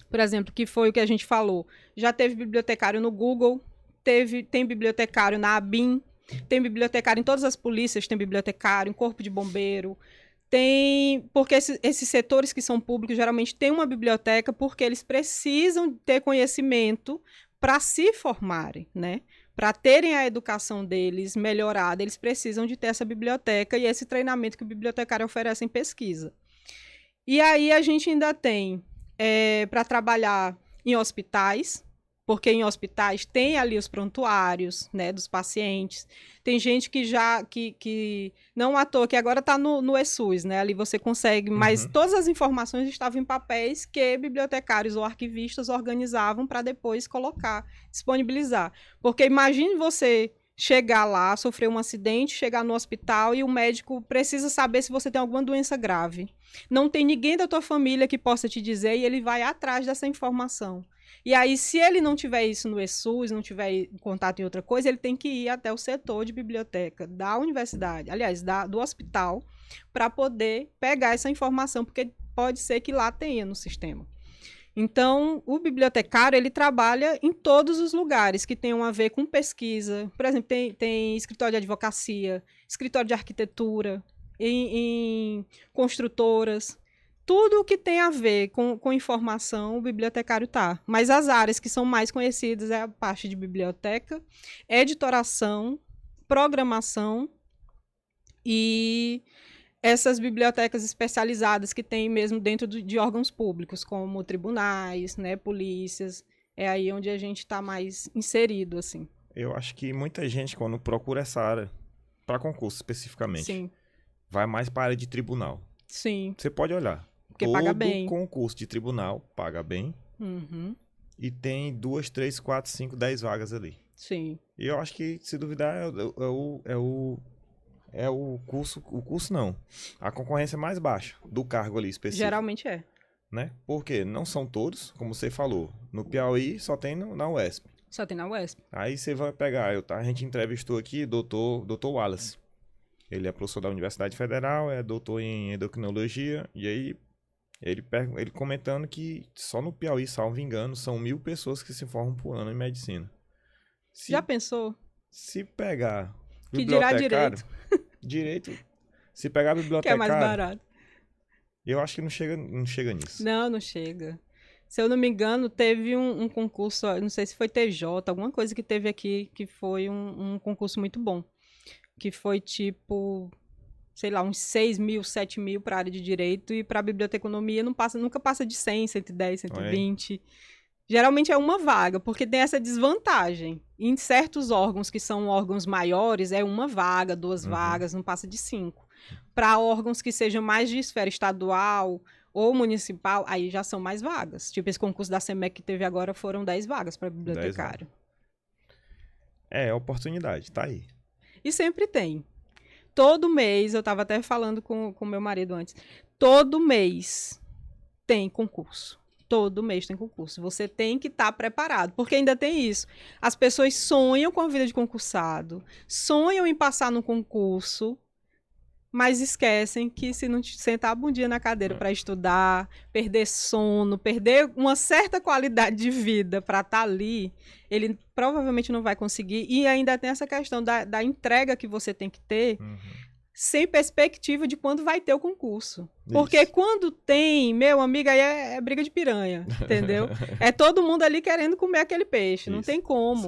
por exemplo, que foi o que a gente falou, já teve bibliotecário no Google, tem bibliotecário na ABIN, tem bibliotecário em todas as polícias, tem bibliotecário em Corpo de Bombeiro, porque esses setores que são públicos geralmente têm uma biblioteca porque eles precisam ter conhecimento para se formarem, né? Para terem a educação deles melhorada, eles precisam de ter essa biblioteca e esse treinamento que o bibliotecário oferece em pesquisa. E aí a gente ainda tem para trabalhar em hospitais, porque em hospitais tem ali os prontuários, né, dos pacientes. Tem gente que não à toa, que agora está no ESUS, né, ali você consegue, mas todas as informações estavam em papéis que bibliotecários ou arquivistas organizavam para depois colocar, disponibilizar. Porque imagine você chegar lá, sofrer um acidente, chegar no hospital e o médico precisa saber se você tem alguma doença grave. Não tem ninguém da tua família que possa te dizer e ele vai atrás dessa informação. E aí, se ele não tiver isso no ESUS, não tiver contato em outra coisa, ele tem que ir até o setor de biblioteca da universidade, aliás, do hospital, para poder pegar essa informação, porque pode ser que lá tenha no sistema. Então, o bibliotecário, ele trabalha em todos os lugares que tenham a ver com pesquisa. Por exemplo, tem escritório de advocacia, escritório de arquitetura, em construtoras. Tudo o que tem a ver com informação, o bibliotecário está. Mas as áreas que são mais conhecidas é a parte de biblioteca, editoração, programação e essas bibliotecas especializadas que tem mesmo dentro de órgãos públicos, como tribunais, né, polícias, é aí onde a gente está mais inserido, assim. Eu acho que muita gente, quando procura essa área, para concurso especificamente, Sim, vai mais para a área de tribunal. sim, Você pode olhar. porque paga bem. Concurso de tribunal paga bem Uhum, e tem 2, 3, 4, 5, 10 vagas ali. sim, E eu acho que, se duvidar, é o curso não. A concorrência mais baixa do cargo ali específico. geralmente é. Né? Porque não são todos, como você falou. No Piauí só tem na UESP. Só tem na UESP. Aí você vai pegar, a gente entrevistou aqui Dr. Wallace. Ele é professor da Universidade Federal, é doutor em endocrinologia, e aí ele comentando que só no Piauí, salvo engano, são 1.000 pessoas que se formam por ano em medicina. Já pensou? Se pegar Que dirá bibliotecário, direito, se pegar que é bibliotecário, mais barato. eu acho que não chega nisso. Não chega. Se eu não me engano, teve um concurso, não sei se foi TJ, alguma coisa que teve aqui, que foi um concurso muito bom. Que foi tipo, sei lá, uns 6 mil, 7 mil para a área de direito, e para a biblioteconomia nunca passa de 100, 110, 120. Geralmente é uma vaga, porque tem essa desvantagem. Em certos órgãos que são órgãos maiores, é uma vaga, 2 vagas, não passa de 5. Para órgãos que sejam mais de esfera estadual ou municipal, aí já são mais vagas. Tipo, esse concurso da SEMEC que teve agora foram 10 vagas para bibliotecário. É oportunidade, tá aí. E sempre tem. Todo mês, eu estava até falando com meu marido antes, todo mês tem concurso. Todo mês tem concurso. Você tem que estar preparado, porque ainda tem isso. As pessoas sonham com a vida de concursado, sonham em passar no concurso, mas esquecem que se não sentar a bundinha na cadeira para estudar, perder sono, perder uma certa qualidade de vida para estar ali, ele provavelmente não vai conseguir. E ainda tem essa questão da entrega que você tem que ter, sem perspectiva de quando vai ter o concurso. Porque quando tem, meu amigo, aí é briga de piranha, entendeu? É todo mundo ali querendo comer aquele peixe, não tem como.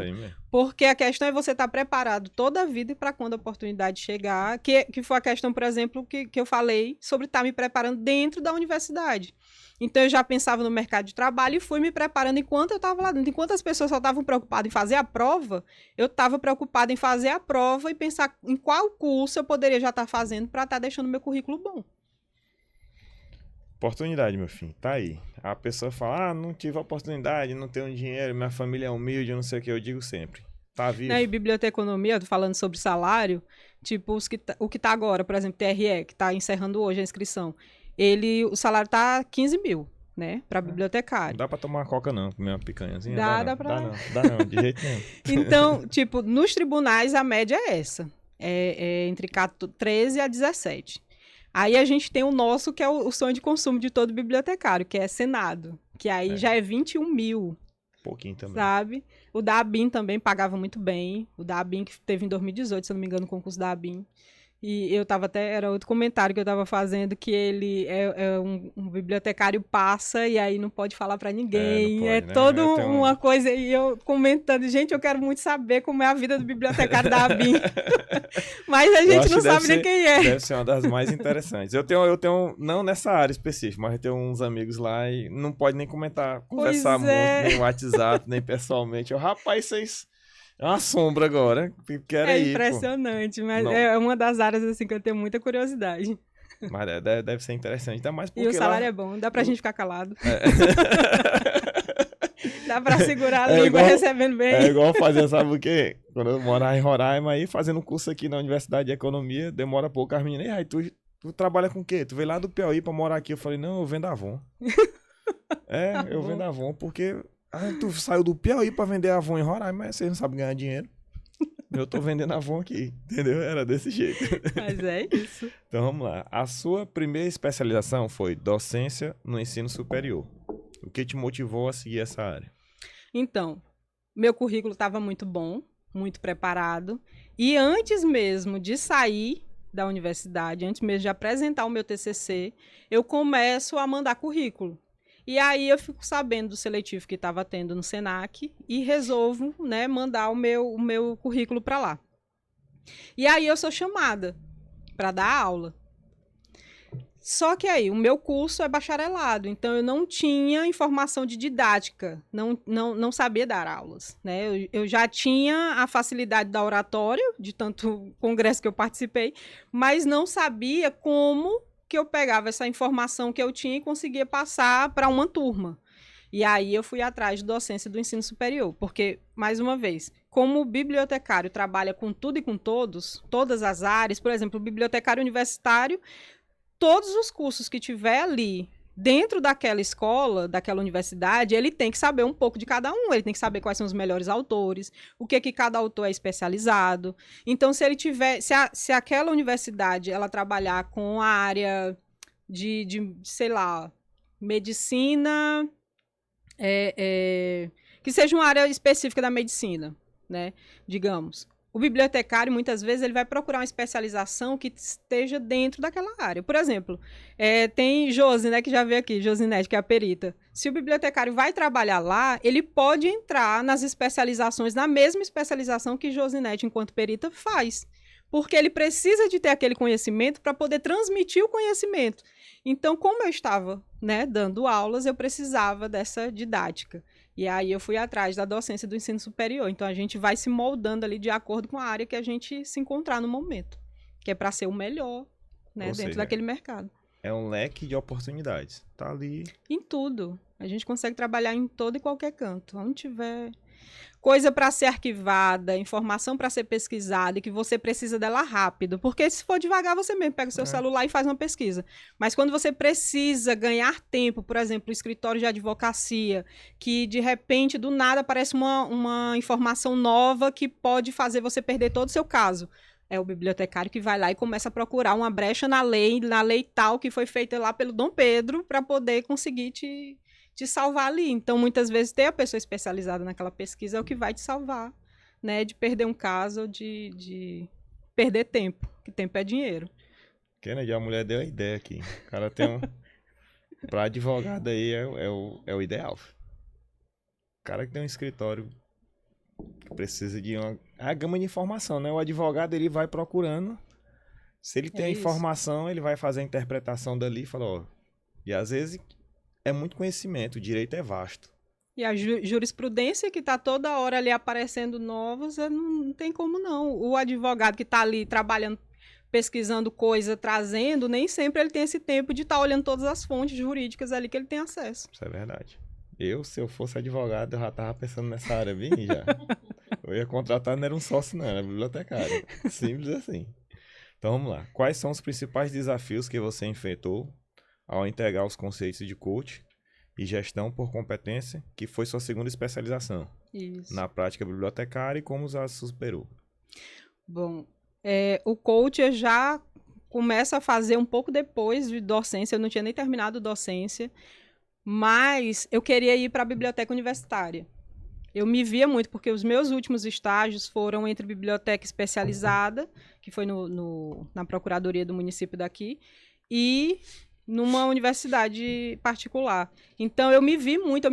Porque a questão é você estar preparado toda a vida para quando a oportunidade chegar, que foi a questão, por exemplo, que eu falei sobre estar me preparando dentro da universidade. Então, eu já pensava no mercado de trabalho e fui me preparando enquanto eu estava lá dentro. Enquanto as pessoas só estavam preocupadas em fazer a prova, eu estava preocupada em fazer a prova e pensar em qual curso eu poderia já estar fazendo para estar deixando meu currículo bom. Oportunidade, meu filho, tá aí. A pessoa fala, não tive oportunidade, não tenho dinheiro, minha família é humilde, não sei o que, eu digo sempre. Tá vivo. E biblioteconomia, eu tô falando sobre salário, tipo, o que tá agora, por exemplo, TRE, que tá encerrando hoje a inscrição. O salário tá 15 mil, né, para bibliotecário. Não dá pra tomar uma coca não, comer uma picanhazinha. Dá não, de jeito nenhum. Então, tipo, nos tribunais a média é essa, entre 13 a 17. Aí a gente tem o nosso, que é o sonho de consumo de todo bibliotecário, que é Senado, que aí já é 21 mil. Pouquinho também. Sabe? O da ABIN também pagava muito bem. O da ABIN, que teve em 2018, se eu não me engano, o concurso da ABIN. E eu tava era outro comentário que eu tava fazendo, que ele é um bibliotecário passa e aí não pode falar pra ninguém. Pode, é né? toda uma coisa. E eu comentando, gente, eu quero muito saber como é a vida do bibliotecário da ABIN. Mas a gente não sabe nem quem é. Deve ser uma das mais interessantes. Eu tenho, não nessa área específica, mas eu tenho uns amigos lá e não pode nem conversar muito, nem no WhatsApp, nem pessoalmente. Rapaz, vocês... É uma sombra agora. É impressionante, mas é uma das áreas assim que eu tenho muita curiosidade. Mas deve ser interessante. Ainda mais porque e o salário é bom, dá pra gente ficar calado. Dá pra segurar a língua recebendo bem. É igual fazer, sabe o quê? Quando eu morava em Roraima, aí fazendo um curso aqui na Universidade de Economia, demora pouco, as meninas, aí tu trabalha com o quê? Tu veio lá do Piauí pra morar aqui? Eu falei, não, eu vendo Avon. Eu vendo Avon, porque... tu saiu do Piauí pra vender Avon em Roraima, mas você não sabe ganhar dinheiro. Eu tô vendendo Avon aqui, entendeu? Era desse jeito. Mas é isso. Então vamos lá. A sua primeira especialização foi docência no ensino superior. O que te motivou a seguir essa área? Então, meu currículo estava muito bom, muito preparado. E antes mesmo de sair da universidade, antes mesmo de apresentar o meu TCC, eu começo a mandar currículo. E aí eu fico sabendo do seletivo que estava tendo no Senac e resolvo, né, mandar o meu currículo para lá. E aí eu sou chamada para dar aula. Só que aí, o meu curso é bacharelado, então eu não tinha informação de didática, não sabia dar aulas, né? Eu já tinha a facilidade da oratória, de tanto congresso que eu participei, mas não sabia como que eu pegava essa informação que eu tinha e conseguia passar para uma turma. E aí eu fui atrás de docência do ensino superior, porque, mais uma vez, como o bibliotecário trabalha com tudo e com todos, todas as áreas, por exemplo, o bibliotecário universitário, todos os cursos que tiver ali dentro daquela escola, daquela universidade, ele tem que saber um pouco de cada um, ele tem que saber quais são os melhores autores, o que cada autor é especializado. Então, se ele tiver, se aquela universidade ela trabalhar com a área de sei lá, medicina, que seja uma área específica da medicina, né? Digamos. O bibliotecário, muitas vezes, ele vai procurar uma especialização que esteja dentro daquela área. Por exemplo, tem Josi, né, que já veio aqui, Josinete, que é a perita. Se o bibliotecário vai trabalhar lá, ele pode entrar nas especializações, na mesma especialização que Josinete, enquanto perita, faz. Porque ele precisa de ter aquele conhecimento para poder transmitir o conhecimento. Então, como eu estava, né, dando aulas, eu precisava dessa didática. E aí eu fui atrás da docência do ensino superior. Então a gente vai se moldando ali de acordo com a área que a gente se encontrar no momento, que é para ser o melhor, né, dentro daquele mercado. É um leque de oportunidades. Tá ali. Em tudo. A gente consegue trabalhar em todo e qualquer canto. Onde tiver coisa para ser arquivada, informação para ser pesquisada e que você precisa dela rápido. Porque se for devagar, você mesmo pega o seu celular e faz uma pesquisa. Mas quando você precisa ganhar tempo, por exemplo, o escritório de advocacia, que de repente, do nada, aparece uma informação nova que pode fazer você perder todo o seu caso. É o bibliotecário que vai lá e começa a procurar uma brecha na lei tal que foi feita lá pelo Dom Pedro para poder conseguir te salvar ali. Então, muitas vezes, ter a pessoa especializada naquela pesquisa é o que vai te salvar, né? De perder um caso ou de perder tempo, que tempo é dinheiro. Kennedy, a mulher deu a ideia aqui. O cara tem um... Pra advogado aí é o ideal. O cara que tem um escritório que precisa de a gama de informação, né? O advogado, ele vai procurando. Se ele tem a informação, ele vai fazer a interpretação dali e fala, ó... E às vezes... É muito conhecimento, o direito é vasto. E a jurisprudência que está toda hora ali aparecendo novos, não tem como não. O advogado que está ali trabalhando, pesquisando coisa, trazendo, nem sempre ele tem esse tempo de estar olhando todas as fontes jurídicas ali que ele tem acesso. Isso é verdade. Se eu fosse advogado, eu já estava pensando nessa área bem já. Eu ia contratar, não era um sócio não, era bibliotecário. Simples assim. Então vamos lá. Quais são os principais desafios que você enfrentou ao integrar os conceitos de coach e gestão por competência, que foi sua segunda especialização? Isso. Na prática bibliotecária, e como já superou? Bom, o coach eu já começo a fazer um pouco depois de docência, eu não tinha nem terminado docência, mas eu queria ir para a biblioteca universitária. Eu me via muito, porque os meus últimos estágios foram entre biblioteca especializada, que foi na procuradoria do município daqui, e numa universidade particular. Então, eu me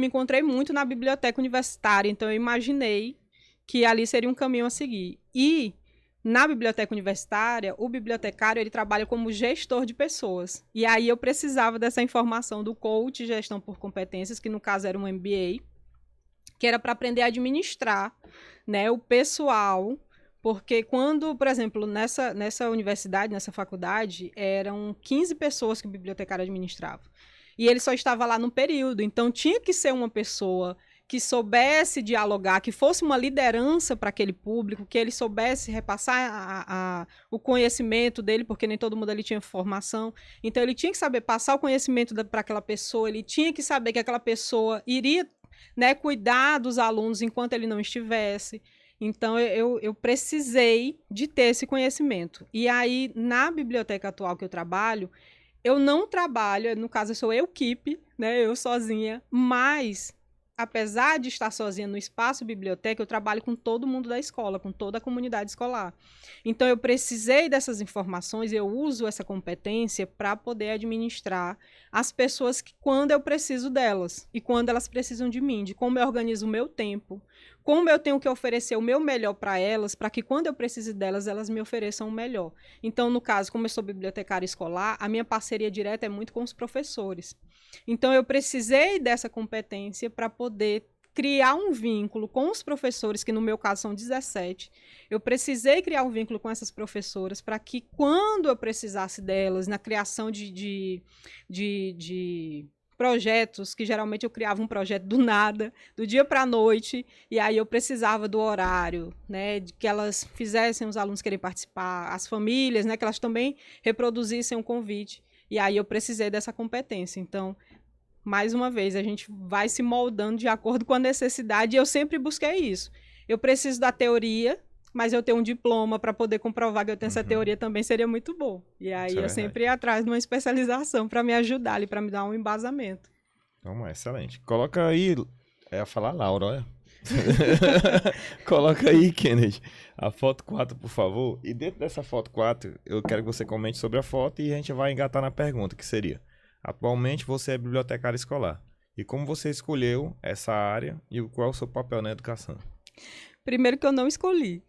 encontrei muito na biblioteca universitária, então eu imaginei que ali seria um caminho a seguir. E, na biblioteca universitária, o bibliotecário, ele trabalha como gestor de pessoas. E aí eu precisava dessa informação do coach, gestão por competências, que no caso era um MBA, que era para aprender a administrar, né, o pessoal. Porque quando, por exemplo, nessa universidade, nessa faculdade, eram 15 pessoas que o bibliotecário administrava. E ele só estava lá num período. Então, tinha que ser uma pessoa que soubesse dialogar, que fosse uma liderança para aquele público, que ele soubesse repassar o conhecimento dele, porque nem todo mundo ali tinha formação. Então, ele tinha que saber passar o conhecimento para aquela pessoa, ele tinha que saber que aquela pessoa iria, né, cuidar dos alunos enquanto ele não estivesse. Então, eu precisei de ter esse conhecimento. E aí, na biblioteca atual que eu trabalho, eu não trabalho, no caso, eu sou equipe, né, eu sozinha, mas apesar de estar sozinha no espaço biblioteca, eu trabalho com todo mundo da escola, com toda a comunidade escolar. Então, eu precisei dessas informações, eu uso essa competência para poder administrar as pessoas que, quando eu preciso delas e quando elas precisam de mim, de como eu organizo o meu tempo, como eu tenho que oferecer o meu melhor para elas, para que quando eu precise delas, elas me ofereçam o melhor. Então, no caso, como eu sou bibliotecária escolar, a minha parceria direta é muito com os professores. Então, eu precisei dessa competência para poder criar um vínculo com os professores, que no meu caso são 17. Eu precisei criar um vínculo com essas professoras para que, quando eu precisasse delas, na criação de projetos, que geralmente eu criava um projeto do nada, do dia para a noite, e aí eu precisava do horário, né, de que elas fizessem os alunos querem participar, as famílias, né, que elas também reproduzissem um convite, e aí eu precisei dessa competência. Então, mais uma vez, a gente vai se moldando de acordo com a necessidade, e eu sempre busquei isso. Eu preciso da teoria, mas eu tenho um diploma para poder comprovar que eu tenho essa teoria também seria muito bom. E aí eu sempre ia atrás de uma especialização para me ajudar ali, para me dar um embasamento. Vamos, excelente. Coloca aí, ia falar Laura, olha. Coloca aí, Kennedy, a foto 4, por favor. E dentro dessa foto 4, eu quero que você comente sobre a foto e a gente vai engatar na pergunta, que seria: atualmente você é bibliotecária escolar. E como você escolheu essa área e qual é o seu papel na educação? Primeiro que eu não escolhi.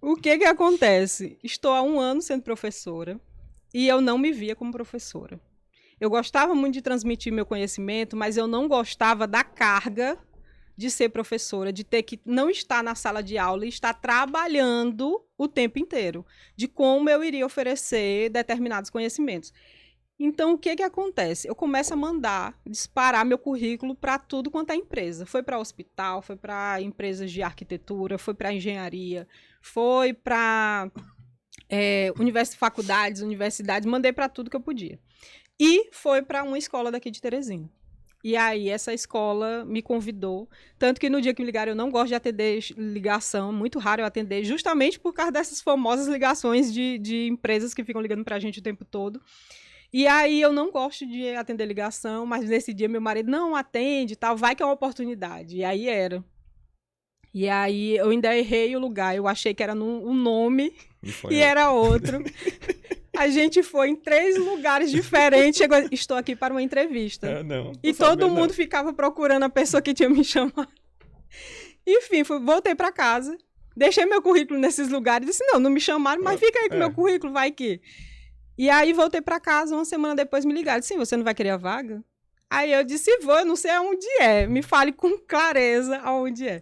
O que acontece? Estou há 1 ano sendo professora e eu não me via como professora. Eu gostava muito de transmitir meu conhecimento, mas eu não gostava da carga de ser professora, de ter que não estar na sala de aula e estar trabalhando o tempo inteiro, de como eu iria oferecer determinados conhecimentos. Então, o que acontece? Eu começo a disparar meu currículo para tudo quanto é empresa. Foi para hospital, foi para empresas de arquitetura, foi para engenharia, foi para faculdades, universidades, mandei para tudo que eu podia. E foi para uma escola daqui de Teresina. E aí, essa escola me convidou, tanto que no dia que me ligaram, eu não gosto de atender ligação, muito raro eu atender, justamente por causa dessas famosas ligações de empresas que ficam ligando para a gente o tempo todo. E aí eu não gosto de atender ligação, mas nesse dia meu marido não atende e tal, vai que é uma oportunidade. E aí era. E aí eu ainda errei o lugar, eu achei que era um nome e era outro. A gente foi em 3 lugares diferentes, chegou, estou aqui para uma entrevista. E todo mundo ficava procurando a pessoa que tinha me chamado. Enfim, voltei para casa, deixei meu currículo nesses lugares, disse, não me chamaram, mas fica aí com meu currículo, vai que... E aí voltei para casa, 1 semana depois me ligaram, sim, você não vai querer a vaga? Aí eu disse, vou, eu não sei aonde é, me fale com clareza aonde é.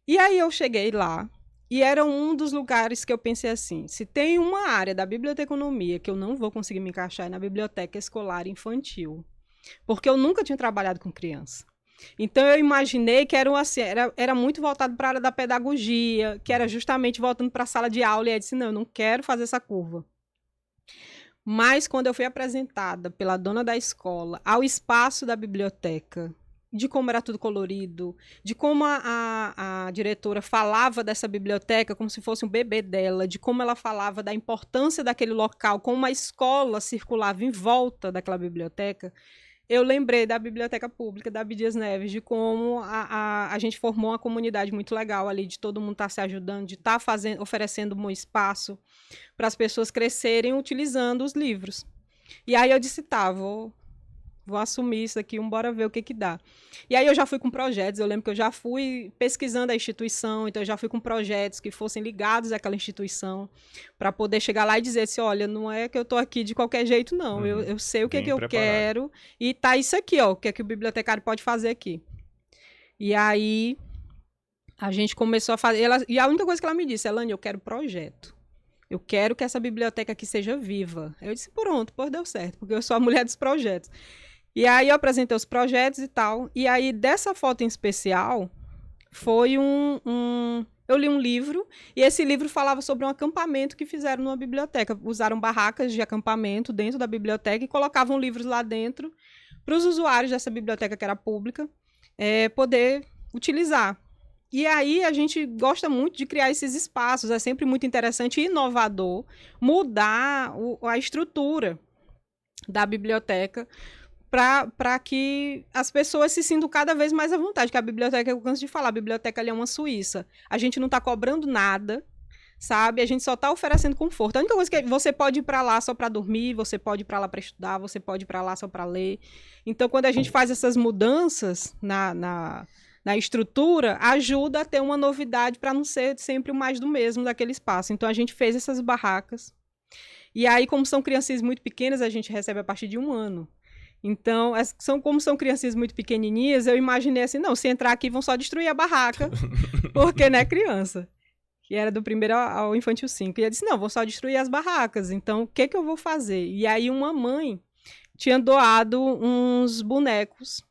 E aí eu cheguei lá, e era um dos lugares que eu pensei assim, se tem uma área da biblioteconomia que eu não vou conseguir me encaixar é na biblioteca escolar infantil, porque eu nunca tinha trabalhado com criança. Então eu imaginei que era muito voltado para a área da pedagogia, que era justamente voltando para a sala de aula, e aí disse, não, eu não quero fazer essa curva. Mas quando eu fui apresentada pela dona da escola ao espaço da biblioteca, de como era tudo colorido, de como a diretora falava dessa biblioteca como se fosse um bebê dela, de como ela falava da importância daquele local, como a escola circulava em volta daquela biblioteca, eu lembrei da biblioteca pública da Abdias Neves, de como a gente formou uma comunidade muito legal ali, de todo mundo estar se ajudando, de estar oferecendo um espaço para as pessoas crescerem utilizando os livros. E aí eu disse, tá, vou assumir isso aqui, bora ver o que dá. E aí eu já fui com projetos, eu lembro que eu já fui pesquisando a instituição, então eu já fui com projetos que fossem ligados àquela instituição, para poder chegar lá e dizer assim, olha, não é que eu estou aqui de qualquer jeito, não, eu sei o que eu quero, e tá isso aqui, ó, o que é que o bibliotecário pode fazer aqui. E aí a gente começou a fazer, e a única coisa que ela me disse, Elane, eu quero projeto. Eu quero que essa biblioteca aqui seja viva. Eu disse, pronto, deu certo, porque eu sou a mulher dos projetos. E aí eu apresentei os projetos e tal, e aí dessa foto em especial, foi eu li um livro, e esse livro falava sobre um acampamento que fizeram numa biblioteca. Usaram barracas de acampamento dentro da biblioteca e colocavam livros lá dentro para os usuários dessa biblioteca, que era pública, poder utilizar. E aí a gente gosta muito de criar esses espaços, é sempre muito interessante e inovador mudar a estrutura da biblioteca, para que as pessoas se sintam cada vez mais à vontade, que a biblioteca, eu canso de falar, a biblioteca ali é uma Suíça. A gente não está cobrando nada, sabe? A gente só está oferecendo conforto. A única coisa que você pode ir para lá só para dormir, você pode ir para lá para estudar, você pode ir para lá só para ler. Então, quando a gente faz essas mudanças na estrutura, ajuda a ter uma novidade para não ser sempre o mais do mesmo daquele espaço. Então, a gente fez essas barracas. E aí, como são criancinhas muito pequenas, a gente recebe a partir de 1 ano. Então, como são criancinhas muito pequenininhas, eu imaginei assim, não, se entrar aqui vão só destruir a barraca, porque não é criança. Que era do primeiro ao infantil 5. E eu disse, não, vou só destruir as barracas. Então, o que eu vou fazer? E aí, uma mãe tinha doado uns bonecos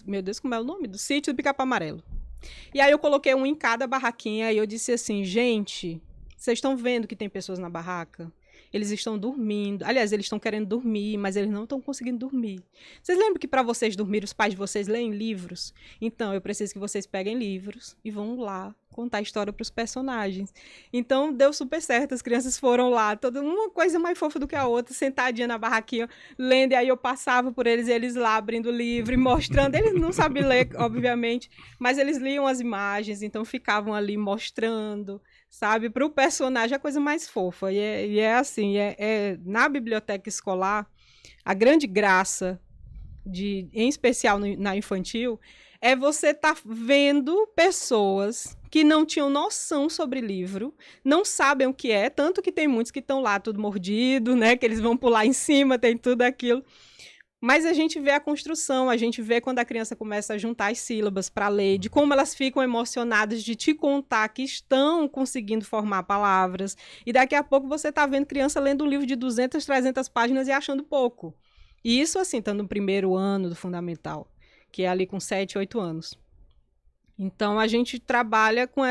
meu Deus, como é o nome? Do Sítio do Pica-Pau Amarelo. E aí, eu coloquei um em cada barraquinha e eu disse assim, gente, vocês estão vendo que tem pessoas na barraca? Eles estão dormindo. Aliás, eles estão querendo dormir, mas eles não estão conseguindo dormir. Vocês lembram que para vocês dormir, os pais de vocês leem livros? Então, eu preciso que vocês peguem livros e vão lá contar a história para os personagens. Então, deu super certo. As crianças foram lá, toda uma coisa mais fofa do que a outra, sentadinha na barraquinha, lendo. E aí eu passava por eles, e eles lá abrindo o livro e mostrando. Eles não sabiam ler, obviamente, mas eles liam as imagens, então ficavam ali mostrando, sabe, para o personagem a coisa mais fofa. E é assim, na biblioteca escolar, a grande graça, em especial na infantil, é você estar vendo pessoas que não tinham noção sobre livro, não sabem o que é, tanto que tem muitos que estão lá tudo mordido, né, que eles vão pular em cima, tem tudo aquilo. Mas a gente vê a construção, a gente vê quando a criança começa a juntar as sílabas para ler, de como elas ficam emocionadas de te contar que estão conseguindo formar palavras. E daqui a pouco você está vendo criança lendo um livro de 200, 300 páginas e achando pouco. E isso, assim, está no primeiro ano do fundamental, que é ali com 7, 8 anos. Então, a gente trabalha com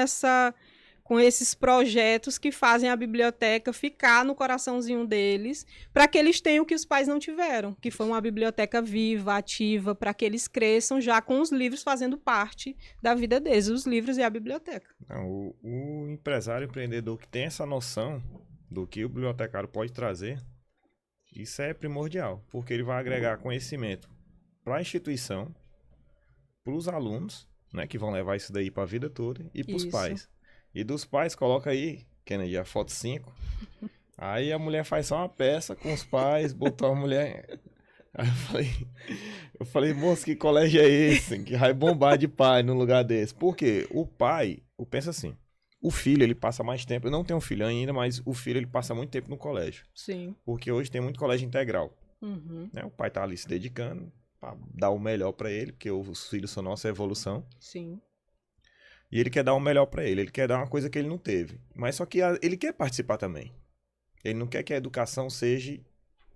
esses projetos que fazem a biblioteca ficar no coraçãozinho deles, para que eles tenham o que os pais não tiveram, que foi uma biblioteca viva, ativa, para que eles cresçam já com os livros fazendo parte da vida deles, os livros e a biblioteca. Não, o empresário, empreendedor que tem essa noção do que o bibliotecário pode trazer, isso é primordial, porque ele vai agregar conhecimento para a instituição, para os alunos, né, que vão levar isso daí para a vida toda, e para os pais. E dos pais, coloca aí, Kennedy, a foto 5. Aí a mulher faz só uma peça com os pais, botou a mulher... Aí eu falei, moço, que colégio é esse? Que vai bombar de pai num lugar desse. Por quê? O pai, pensa assim, o filho, ele passa mais tempo... Eu não tenho filho ainda, mas o filho, ele passa muito tempo no colégio. Sim. Porque hoje tem muito colégio integral. Uhum. Né? O pai tá ali se dedicando para dar o melhor para ele, porque os filhos são nossa evolução. Sim. E ele quer dar o melhor para ele quer dar uma coisa que ele não teve. Mas só que ele quer participar também. Ele não quer que a educação seja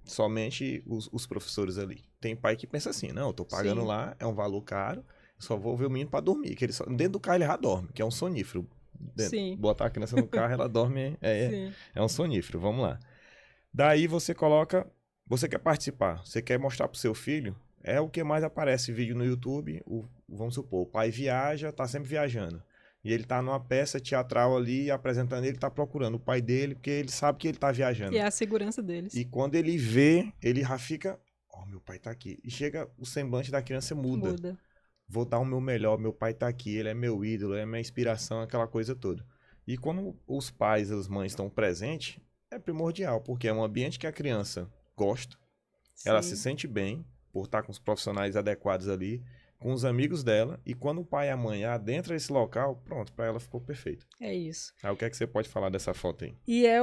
somente os professores ali. Tem pai que pensa assim, não, eu tô pagando Sim. lá, é um valor caro, eu só vou ver o menino para dormir. Que dentro do carro ele já dorme, que é um sonífero. Sim. Botar a criança no carro, ela dorme, é um sonífero, vamos lá. Daí você coloca, você quer participar, você quer mostrar pro seu filho, é o que mais aparece vídeo no YouTube, vamos supor, o pai viaja, tá sempre viajando. E ele tá numa peça teatral ali, apresentando, ele tá procurando o pai dele, porque ele sabe que ele tá viajando. E é a segurança deles. E quando ele vê, ele já fica, meu pai tá aqui. E chega, o semblante da criança muda. Vou dar o meu melhor, meu pai tá aqui, ele é meu ídolo, é minha inspiração, aquela coisa toda. E quando os pais e as mães estão presentes, é primordial, porque é um ambiente que a criança gosta, Sim. Ela se sente bem por estar com os profissionais adequados ali, com os amigos dela, e quando o pai e a mãe adentram esse local, pronto, para ela ficou perfeito. É isso. Aí o que é que você pode falar dessa foto aí? E é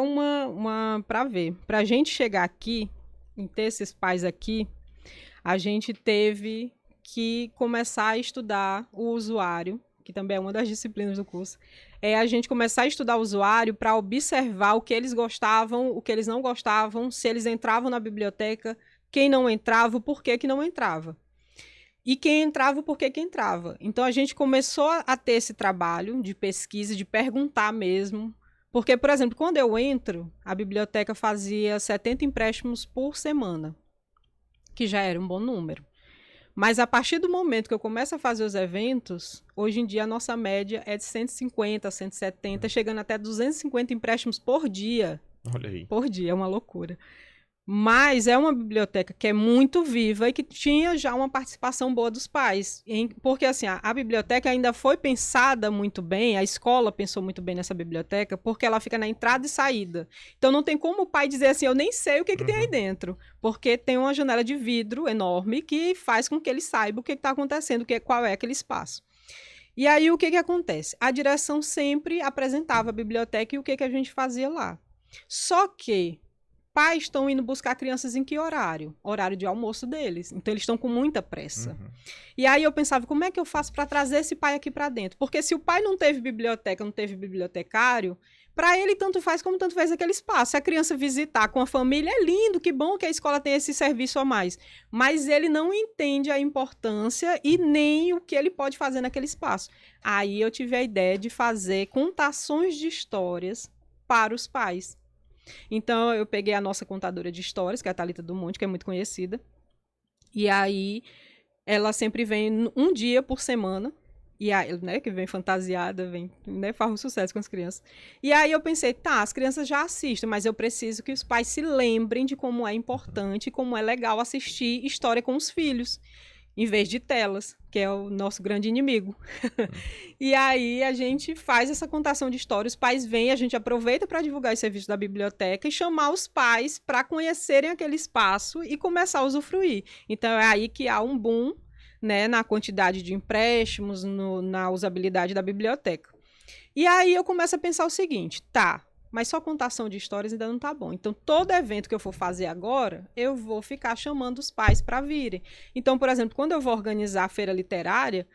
pra ver, pra gente chegar aqui, em ter esses pais aqui, a gente teve que começar a estudar o usuário, que também é uma das disciplinas do curso, é a gente começar a estudar o usuário para observar o que eles gostavam, o que eles não gostavam, se eles entravam na biblioteca, quem não entrava, o porquê que não entrava. E quem entrava, o porquê que entrava. Então, a gente começou a ter esse trabalho de pesquisa, de perguntar mesmo. Porque, por exemplo, quando eu entro, a biblioteca fazia 70 empréstimos por semana, que já era um bom número. Mas a partir do momento que eu começo a fazer os eventos, hoje em dia a nossa média é de 150, 170, chegando até 250 empréstimos por dia. Olha aí. por dia, é uma loucura. Mas é uma biblioteca que é muito viva e que tinha já uma participação boa dos pais. Porque, assim, a biblioteca ainda foi pensada muito bem, a escola pensou muito bem nessa biblioteca, porque ela fica na entrada e saída. Então, não tem como o pai dizer assim, eu nem sei o que tem aí dentro. Porque tem uma janela de vidro enorme que faz com que ele saiba o que está acontecendo, qual é aquele espaço. E aí, o que acontece? A direção sempre apresentava a biblioteca e o que a gente fazia lá. Só que pais estão indo buscar crianças em que horário? Horário de almoço deles. Então, eles estão com muita pressa. E aí, eu pensava, como é que eu faço para trazer esse pai aqui para dentro? Porque se o pai não teve biblioteca, não teve bibliotecário, para ele tanto faz como tanto faz aquele espaço. Se a criança visitar com a família, é lindo, que bom que a escola tem esse serviço a mais. Mas ele não entende a importância e nem o que ele pode fazer naquele espaço. Aí, eu tive a ideia de fazer contações de histórias para os pais. Então, eu peguei a nossa contadora de histórias, que é a Thalita do Monte, que é muito conhecida. E aí, ela sempre vem um dia por semana. E aí, né, que vem fantasiada, vem, né, faz um sucesso com as crianças. E aí, eu pensei, tá, as crianças já assistem, mas eu preciso que os pais se lembrem de como é importante, como é legal assistir história com os filhos, em vez de telas, que é o nosso grande inimigo. E aí a gente faz essa contação de histórias, os pais vêm, a gente aproveita para divulgar esse serviço da biblioteca e chamar os pais para conhecerem aquele espaço e começar a usufruir. Então é aí que há um boom, né, na quantidade de empréstimos, na usabilidade da biblioteca. E aí eu começo a pensar o seguinte, tá, mas só contação de histórias ainda não tá bom. Então, todo evento que eu for fazer agora, eu vou ficar chamando os pais para virem. Então, por exemplo, quando eu vou organizar a feira literária,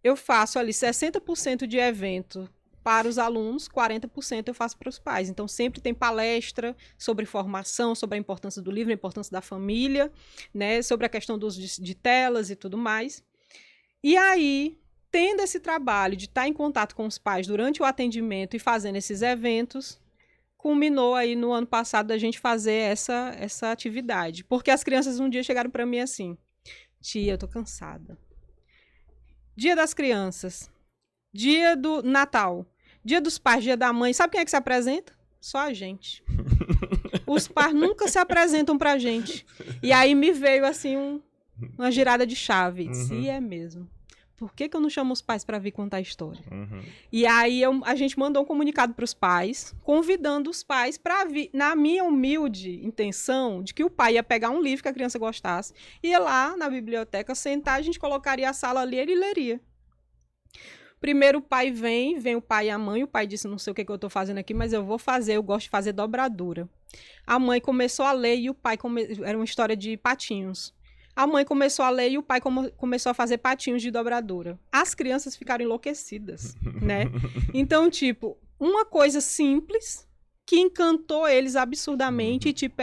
eu faço ali 60% de evento para os alunos, 40% eu faço para os pais. Então, sempre tem palestra sobre formação, sobre a importância do livro, a importância da família, né, sobre a questão do uso de telas e tudo mais. E aí, tendo esse trabalho de estar em contato com os pais durante o atendimento e fazendo esses eventos, culminou aí no ano passado da gente fazer essa atividade. Porque as crianças um dia chegaram para mim assim, tia, eu tô cansada. Dia das crianças, dia do Natal, dia dos pais, dia da mãe, sabe quem é que se apresenta? Só a gente. Os pais nunca se apresentam pra gente. E aí me veio assim uma girada de chave. E é mesmo. Por que eu não chamo os pais para vir contar a história? E aí a gente mandou um comunicado para os pais, convidando os pais para vir, na minha humilde intenção de que o pai ia pegar um livro que a criança gostasse, ia lá na biblioteca, sentar, a gente colocaria a sala ali e ele leria. Primeiro o pai vem o pai e a mãe, o pai disse, não sei o que eu estou fazendo aqui, mas eu vou fazer, eu gosto de fazer dobradura. A mãe começou a ler e o pai, era uma história de patinhos. A mãe começou a ler e o pai começou a fazer patinhos de dobradura. As crianças ficaram enlouquecidas, né? Então, tipo, uma coisa simples que encantou eles absurdamente. E, tipo,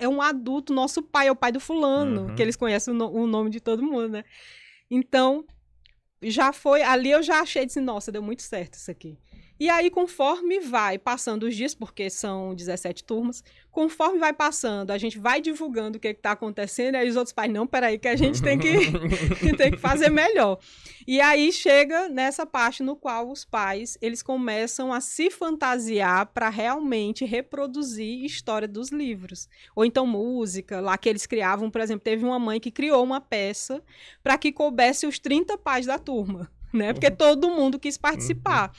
é um adulto, nosso pai, é o pai do fulano, que eles conhecem o nome de todo mundo, né? Então, já foi... Ali eu já achei, disse, nossa, deu muito certo isso aqui. E aí, conforme vai passando os dias, porque são 17 turmas, conforme vai passando, a gente vai divulgando o que está acontecendo, e aí os outros pais, não, peraí, que a gente tem que fazer melhor. E aí chega nessa parte no qual os pais, eles começam a se fantasiar para realmente reproduzir a história dos livros. Ou então música, lá que eles criavam, por exemplo, teve uma mãe que criou uma peça para que coubesse os 30 pais da turma. Né? Porque todo mundo quis participar.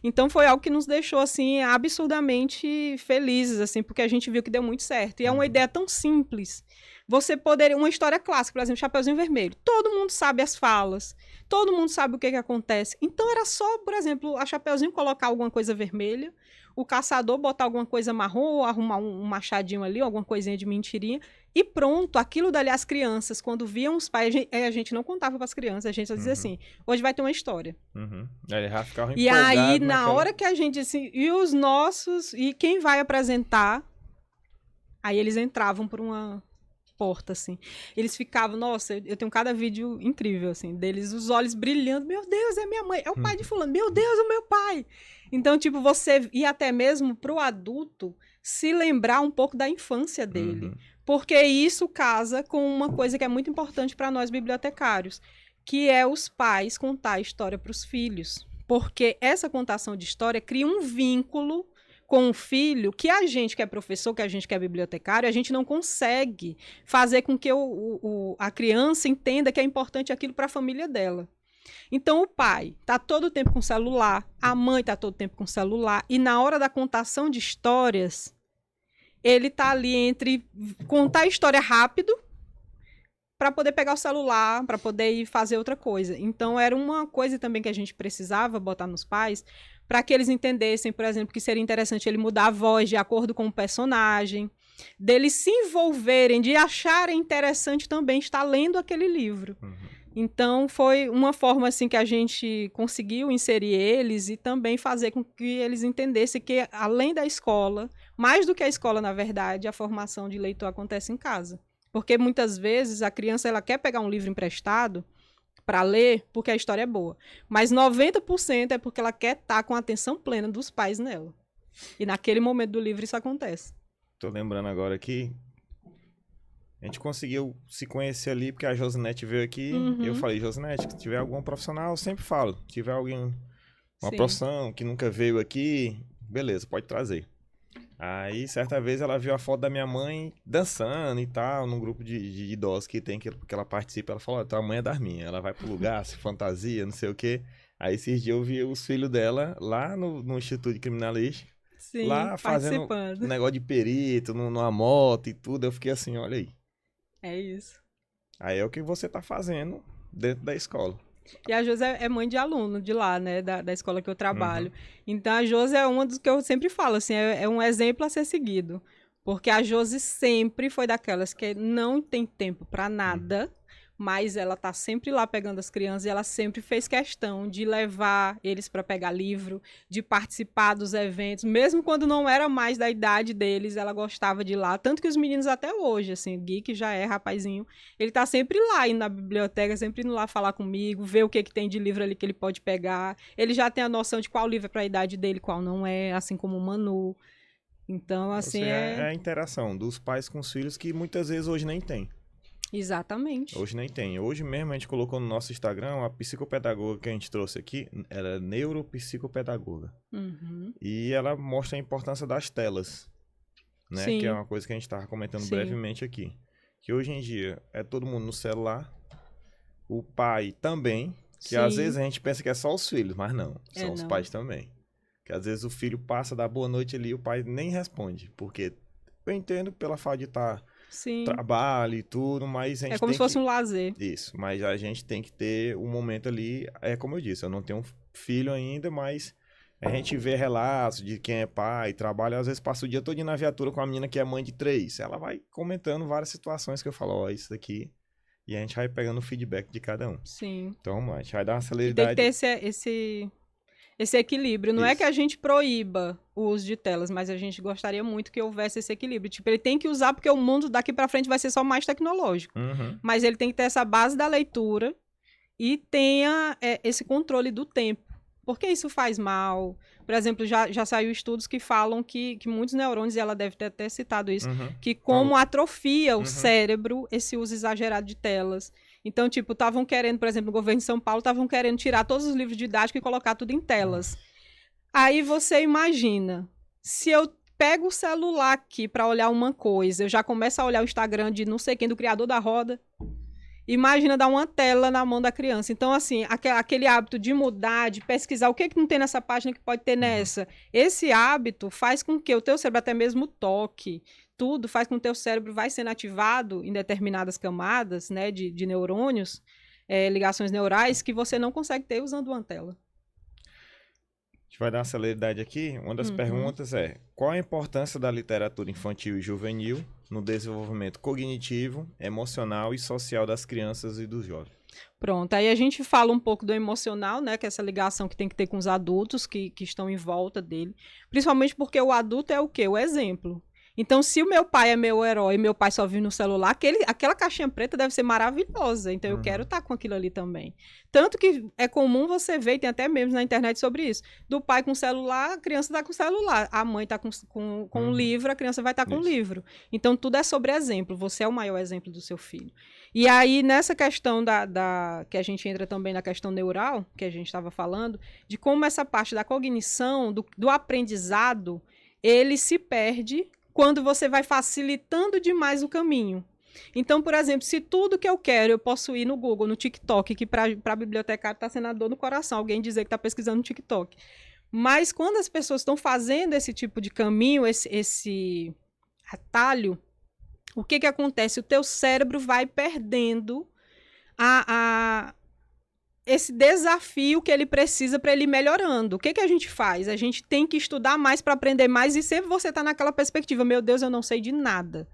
Então foi algo que nos deixou assim absurdamente felizes, assim, porque a gente viu que deu muito certo. E é uma ideia tão simples. Você poderia, uma história clássica, por exemplo, Chapeuzinho Vermelho. Todo mundo sabe as falas, todo mundo sabe o que acontece. Então era só, por exemplo, a Chapeuzinho colocar alguma coisa vermelha, o caçador botar alguma coisa marrom, arrumar um machadinho ali, alguma coisinha de mentirinha, e pronto, aquilo dali, as crianças, quando viam os pais, a gente não contava para as crianças, a gente só dizia assim, hoje vai ter uma história. Aí já ficava e aí, na hora que a gente, assim, e os nossos, e quem vai apresentar, aí eles entravam por uma porta, assim. Eles ficavam, nossa, eu tenho cada vídeo incrível, assim, deles, os olhos brilhando, meu Deus, é minha mãe, é o pai de fulano, meu Deus, é o meu pai. Então, tipo, você, e até mesmo pro adulto, se lembrar um pouco da infância dele. Porque isso casa com uma coisa que é muito importante para nós bibliotecários, que é os pais contar a história para os filhos. Porque essa contação de história cria um vínculo com o filho, que a gente que é professor, que a gente que é bibliotecário, a gente não consegue fazer com que a criança entenda que é importante aquilo para a família dela. Então, o pai está todo o tempo com o celular, a mãe está todo o tempo com o celular, e na hora da contação de histórias, ele está ali entre contar a história rápido para poder pegar o celular, para poder ir fazer outra coisa. Então, era uma coisa também que a gente precisava botar nos pais, para que eles entendessem, por exemplo, que seria interessante ele mudar a voz de acordo com o personagem, deles se envolverem, de acharem interessante também estar lendo aquele livro. Então, foi uma forma assim que a gente conseguiu inserir eles e também fazer com que eles entendessem que, além da escola, mais do que a escola, na verdade, a formação de leitor acontece em casa. Porque muitas vezes a criança ela quer pegar um livro emprestado para ler porque a história é boa. Mas 90% é porque ela quer estar com a atenção plena dos pais nela. E naquele momento do livro isso acontece. Tô lembrando agora aqui, a gente conseguiu se conhecer ali porque a Josinete veio aqui e eu falei, Josinete, se tiver algum profissional, eu sempre falo, se tiver alguém, uma profissão que nunca veio aqui, beleza, pode trazer. Aí, certa vez, ela viu a foto da minha mãe dançando e tal, num grupo de idosos que tem, que ela participa. Ela falou, tua mãe é das minhas, ela vai pro lugar, se fantasia, não sei o quê. Aí, esses dias, eu vi os filhos dela lá no Instituto de Criminalística, Sim, lá fazendo um negócio de perito, numa moto e tudo. Eu fiquei assim, olha aí. É isso. Aí é o que você tá fazendo dentro da escola. E a Josi é mãe de aluno de lá, né, da escola que eu trabalho. Então, a Josi é uma dos que eu sempre falo, assim, é um exemplo a ser seguido. Porque a Josi sempre foi daquelas que não tem tempo para nada, mas ela tá sempre lá pegando as crianças e ela sempre fez questão de levar eles para pegar livro, de participar dos eventos, mesmo quando não era mais da idade deles, ela gostava de ir lá. Tanto que os meninos até hoje, assim, o Gui, que já é rapazinho, ele tá sempre lá, indo na biblioteca, sempre indo lá falar comigo, ver o que tem de livro ali que ele pode pegar. Ele já tem a noção de qual livro é para a idade dele, qual não é, assim como o Manu. Então, assim, é a interação dos pais com os filhos que muitas vezes hoje nem tem. Exatamente. Hoje nem tem. Hoje mesmo a gente colocou no nosso Instagram a psicopedagoga que a gente trouxe aqui, ela é neuropsicopedagoga. E ela mostra a importância das telas, né? Sim. Que é uma coisa que a gente estava comentando brevemente aqui. Que hoje em dia é todo mundo no celular, o pai também, que às vezes a gente pensa que é só os filhos, mas não, são os pais também. Que às vezes o filho passa, dá boa noite ali e o pai nem responde, porque eu entendo pela falta de estar... trabalho e tudo, mas a gente é como se fosse um lazer. Isso, mas a gente tem que ter um momento ali, é como eu disse, eu não tenho um filho ainda, mas a gente vê relatos de quem é pai, trabalha, às vezes passa o dia todo na viatura com a menina que é mãe de 3, ela vai comentando várias situações que eu falo, ó, isso daqui, e a gente vai pegando o feedback de cada um. Sim. Então, a gente vai dar uma celeridade. E tem que ter esse equilíbrio. Não é que a gente proíba o uso de telas, mas a gente gostaria muito que houvesse esse equilíbrio. Tipo, ele tem que usar porque o mundo daqui para frente vai ser só mais tecnológico. Mas ele tem que ter essa base da leitura e tenha esse controle do tempo. Porque isso faz mal. Por exemplo, já saiu estudos que falam que muitos neurônios, e ela deve ter até citado isso, que como atrofia o cérebro esse uso exagerado de telas. Então, tipo, estavam querendo, por exemplo, no governo de São Paulo, estavam querendo tirar todos os livros didáticos e colocar tudo em telas. Aí você imagina, se eu pego o celular aqui para olhar uma coisa, eu já começo a olhar o Instagram de não sei quem, do criador da roda, imagina dar uma tela na mão da criança. Então, assim, aquele hábito de mudar, de pesquisar o que não tem nessa página que pode ter nessa, esse hábito faz com que o teu cérebro, até mesmo o toque, tudo faz com que o teu cérebro vai sendo ativado em determinadas camadas, né, de neurônios, ligações neurais, que você não consegue ter usando uma tela. A gente vai dar uma celeridade aqui. Uma das perguntas é, qual a importância da literatura infantil e juvenil no desenvolvimento cognitivo, emocional e social das crianças e dos jovens? Pronto, aí a gente fala um pouco do emocional, né, que é essa ligação que tem que ter com os adultos que estão em volta dele, principalmente porque o adulto é o quê? O exemplo. Então, se o meu pai é meu herói e meu pai só vive no celular, aquela caixinha preta deve ser maravilhosa. Então, eu quero estar com aquilo ali também. Tanto que é comum você ver, e tem até memes na internet sobre isso, do pai com o celular, a criança está com o celular. A mãe está com um livro, a criança vai estar com um livro. Então, tudo é sobre exemplo. Você é o maior exemplo do seu filho. E aí, nessa questão que a gente entra também na questão neural, que a gente estava falando, de como essa parte da cognição, do aprendizado, ele se perde quando você vai facilitando demais o caminho. Então, por exemplo, se tudo que eu quero eu posso ir no Google, no TikTok, que para bibliotecário está sendo a dor no coração, alguém dizer que está pesquisando no TikTok. Mas quando as pessoas estão fazendo esse tipo de caminho, esse atalho, o que acontece? O teu cérebro vai perdendo esse desafio que ele precisa para ele ir melhorando. O que a gente faz? A gente tem que estudar mais para aprender mais e sempre você está naquela perspectiva, meu Deus, eu não sei de nada.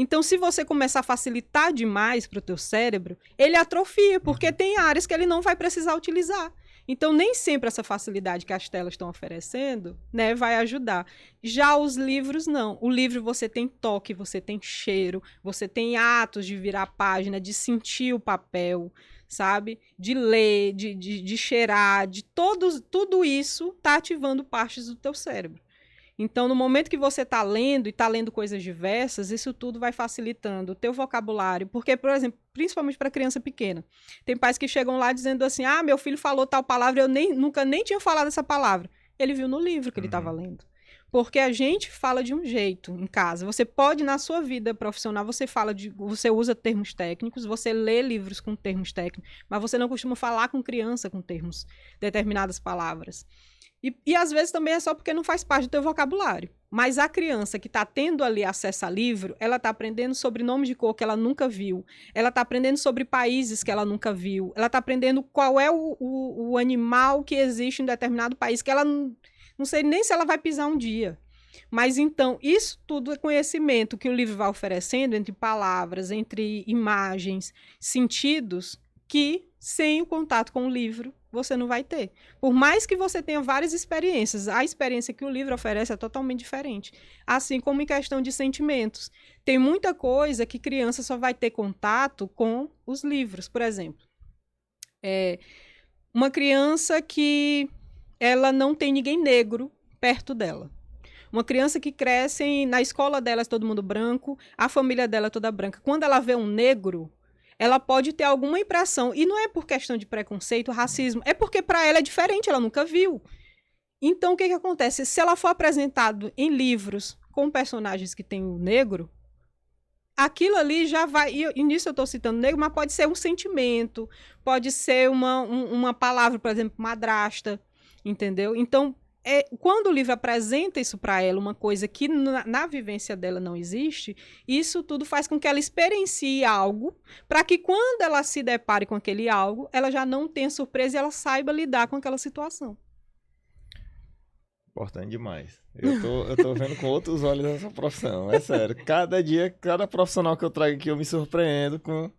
Então, se você começar a facilitar demais para o teu cérebro, ele atrofia, porque tem áreas que ele não vai precisar utilizar. Então, nem sempre essa facilidade que as telas estão oferecendo, né, vai ajudar. Já os livros, não. O livro você tem toque, você tem cheiro, você tem atos de virar a página, de sentir o papel, sabe? De ler, de cheirar, tudo isso está ativando partes do teu cérebro. Então, no momento que você está lendo e está lendo coisas diversas, isso tudo vai facilitando o teu vocabulário. Porque, por exemplo, principalmente para criança pequena, tem pais que chegam lá dizendo assim, meu filho falou tal palavra, eu nunca nem tinha falado essa palavra. Ele viu no livro que ele estava lendo. Porque a gente fala de um jeito em casa. Você pode, na sua vida profissional, você usa termos técnicos, você lê livros com termos técnicos, mas você não costuma falar com criança com termos, determinadas palavras. E às vezes também é só porque não faz parte do teu vocabulário. Mas a criança que está tendo ali acesso a livro, ela está aprendendo sobre nomes de cor que ela nunca viu. Ela está aprendendo sobre países que ela nunca viu. Ela está aprendendo qual é o animal que existe em determinado país, que ela não sei nem se ela vai pisar um dia. Mas então, isso tudo é conhecimento que o livro vai oferecendo entre palavras, entre imagens, sentidos, que sem o contato com o livro você não vai ter. Por mais que você tenha várias experiências, a experiência que o livro oferece é totalmente diferente. Assim como em questão de sentimentos. Tem muita coisa que criança só vai ter contato com os livros. Por exemplo, uma criança que ela não tem ninguém negro perto dela. Uma criança que cresce na escola dela é todo mundo branco, a família dela é toda branca. Quando ela vê um negro, ela pode ter alguma impressão, e não é por questão de preconceito, racismo, é porque para ela é diferente, ela nunca viu. Então, o que acontece? Se ela for apresentado em livros com personagens que têm o negro, aquilo ali já vai, e nisso eu estou citando negro, mas pode ser um sentimento, pode ser uma palavra, por exemplo, madrasta, entendeu? Então, quando o livro apresenta isso para ela, uma coisa que na vivência dela não existe, isso tudo faz com que ela experiencie algo, para que quando ela se depare com aquele algo, ela já não tenha surpresa e ela saiba lidar com aquela situação. Importante demais. Eu tô vendo com outros olhos essa profissão, é sério. Cada dia, cada profissional que eu trago aqui, eu me surpreendo com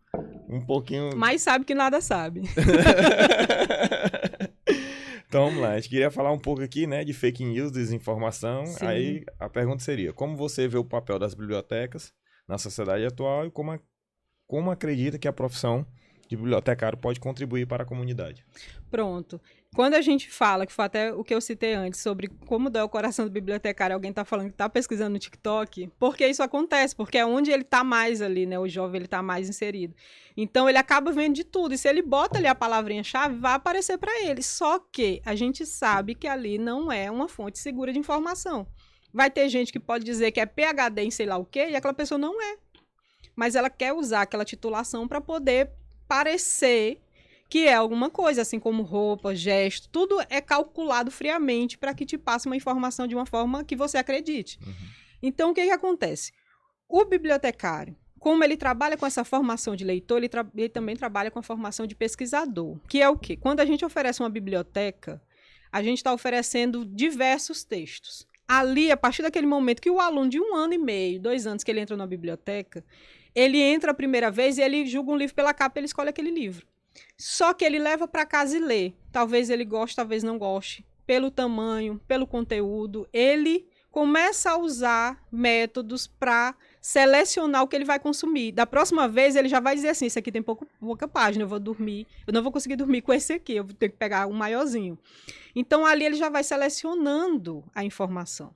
um pouquinho... Mas sabe que nada sabe. Então, vamos lá. A gente queria falar um pouco aqui, né, de fake news, desinformação. Sim. Aí, a pergunta seria, como você vê o papel das bibliotecas na sociedade atual e como acredita que a profissão de bibliotecário pode contribuir para a comunidade? Pronto. Quando a gente fala, que foi até o que eu citei antes, sobre como dói o coração do bibliotecário, alguém está falando que está pesquisando no TikTok, porque isso acontece, porque é onde ele está mais ali, né? O jovem, ele está mais inserido. Então, ele acaba vendo de tudo, e se ele bota ali a palavrinha-chave, vai aparecer para ele. Só que a gente sabe que ali não é uma fonte segura de informação. Vai ter gente que pode dizer que é PhD em sei lá o quê, e aquela pessoa não é. Mas ela quer usar aquela titulação para poder parecer que é alguma coisa, assim como roupa, gesto, tudo é calculado friamente para que te passe uma informação de uma forma que você acredite. Uhum. Então, o que acontece? O bibliotecário, como ele trabalha com essa formação de leitor, ele também trabalha com a formação de pesquisador, que é o quê? Quando a gente oferece uma biblioteca, a gente está oferecendo diversos textos. Ali, a partir daquele momento que o aluno de 1 ano e meio, 2 anos que ele entra na biblioteca, ele entra a primeira vez e ele julga um livro pela capa e ele escolhe aquele livro. Só que ele leva para casa e lê. Talvez ele goste, talvez não goste. Pelo tamanho, pelo conteúdo. Ele começa a usar métodos para selecionar o que ele vai consumir. Da próxima vez, ele já vai dizer assim, isso aqui tem pouca página, eu não vou conseguir dormir com esse aqui, eu vou ter que pegar um maiorzinho. Então, ali ele já vai selecionando a informação.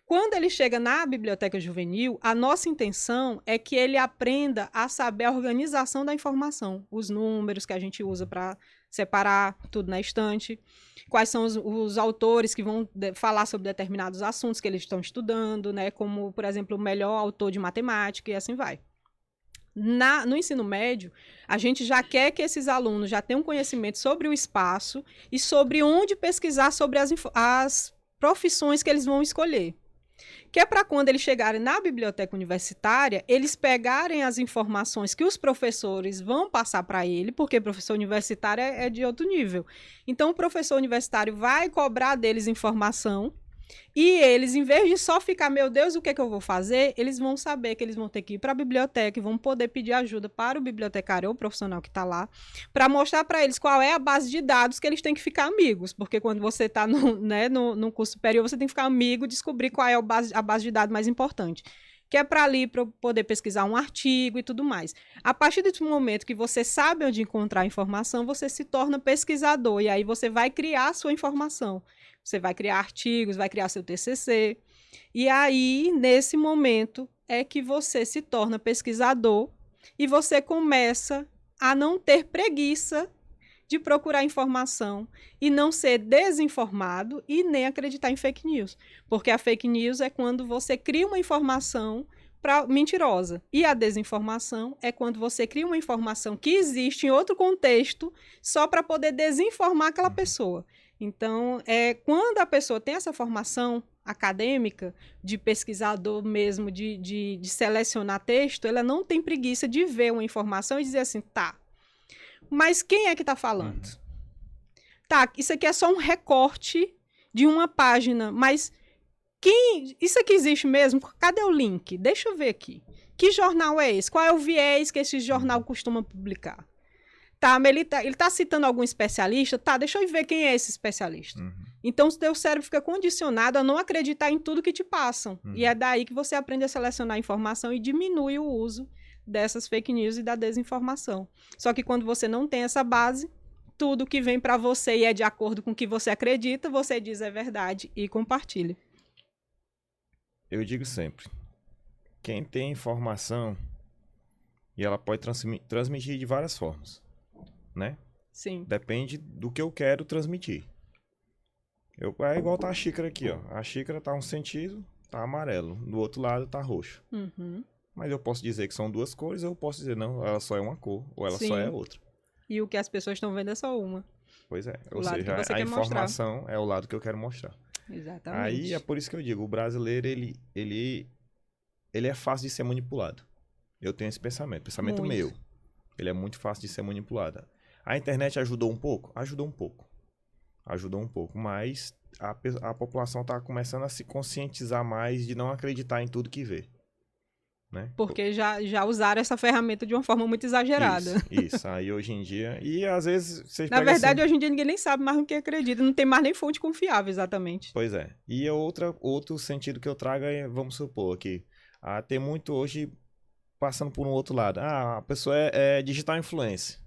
Quando ele chega na biblioteca juvenil, a nossa intenção é que ele aprenda a saber a organização da informação, os números que a gente usa para separar tudo na estante, quais são os autores que vão falar sobre determinados assuntos que eles estão estudando, né? Como, por exemplo, o melhor autor de matemática e assim vai. No ensino médio, a gente já quer que esses alunos já tenham conhecimento sobre o espaço e sobre onde pesquisar sobre as profissões que eles vão escolher. Que é para quando eles chegarem na biblioteca universitária, eles pegarem as informações que os professores vão passar para ele, porque professor universitário é de outro nível. Então, o professor universitário vai cobrar deles informação e eles, em vez de só ficar, meu Deus, o que é que eu vou fazer? Eles vão saber que eles vão ter que ir para a biblioteca e vão poder pedir ajuda para o bibliotecário ou o profissional que está lá, para mostrar para eles qual é a base de dados que eles têm que ficar amigos, porque quando você está no curso superior, você tem que ficar amigo, descobrir qual é a base de dados mais importante, que é para ali para poder pesquisar um artigo e tudo mais. A partir desse momento que você sabe onde encontrar a informação, você se torna pesquisador, e aí você vai criar a sua informação. Você vai criar artigos, vai criar seu TCC. E aí, nesse momento, é que você se torna pesquisador e você começa a não ter preguiça de procurar informação e não ser desinformado e nem acreditar em fake news. Porque a fake news é quando você cria uma informação mentirosa. E a desinformação é quando você cria uma informação que existe em outro contexto só para poder desinformar aquela pessoa. Então, quando a pessoa tem essa formação acadêmica, de pesquisador mesmo, de selecionar texto, ela não tem preguiça de ver uma informação e dizer assim, tá, mas quem é que está falando? Tá, isso aqui é só um recorte de uma página, mas isso aqui existe mesmo? Cadê o link? Deixa eu ver aqui. Que jornal é esse? Qual é o viés que esse jornal costuma publicar? Tá, mas ele tá citando algum especialista? Tá, deixa eu ver quem é esse especialista. Então, o teu cérebro fica condicionado a não acreditar em tudo que te passam. E é daí que você aprende a selecionar informação e diminui o uso dessas fake news e da desinformação. Só que quando você não tem essa base, tudo que vem para você e é de acordo com o que você acredita, você diz é verdade e compartilha. Eu digo sempre, quem tem informação, e ela pode transmitir de várias formas. Né? Sim. Depende do que eu quero transmitir. É igual tá a xícara aqui, ó. A xícara tá um sentido, tá amarelo. Do outro lado tá roxo. Mas eu posso dizer que são duas cores, ou eu posso dizer, não, ela só é uma cor, ou ela só é outra. E o que as pessoas estão vendo é só uma. Pois é. Ou seja, a informação é o lado que eu quero mostrar. Exatamente. Aí é por isso que eu digo, o brasileiro, ele é fácil de ser manipulado. Eu tenho esse pensamento meu. Ele é muito fácil de ser manipulado. A internet ajudou um pouco? Ajudou um pouco, mas a população está começando a se conscientizar mais de não acreditar em tudo que vê. Né? Porque já usaram essa ferramenta de uma forma muito exagerada. Isso. Aí hoje em dia... E às vezes... Na verdade, hoje em dia ninguém nem sabe mais no que acredita. Não tem mais nem fonte confiável, exatamente. Pois é. E outro sentido que eu trago é, vamos supor, que tem muito hoje passando por um outro lado. A pessoa é digital influencer.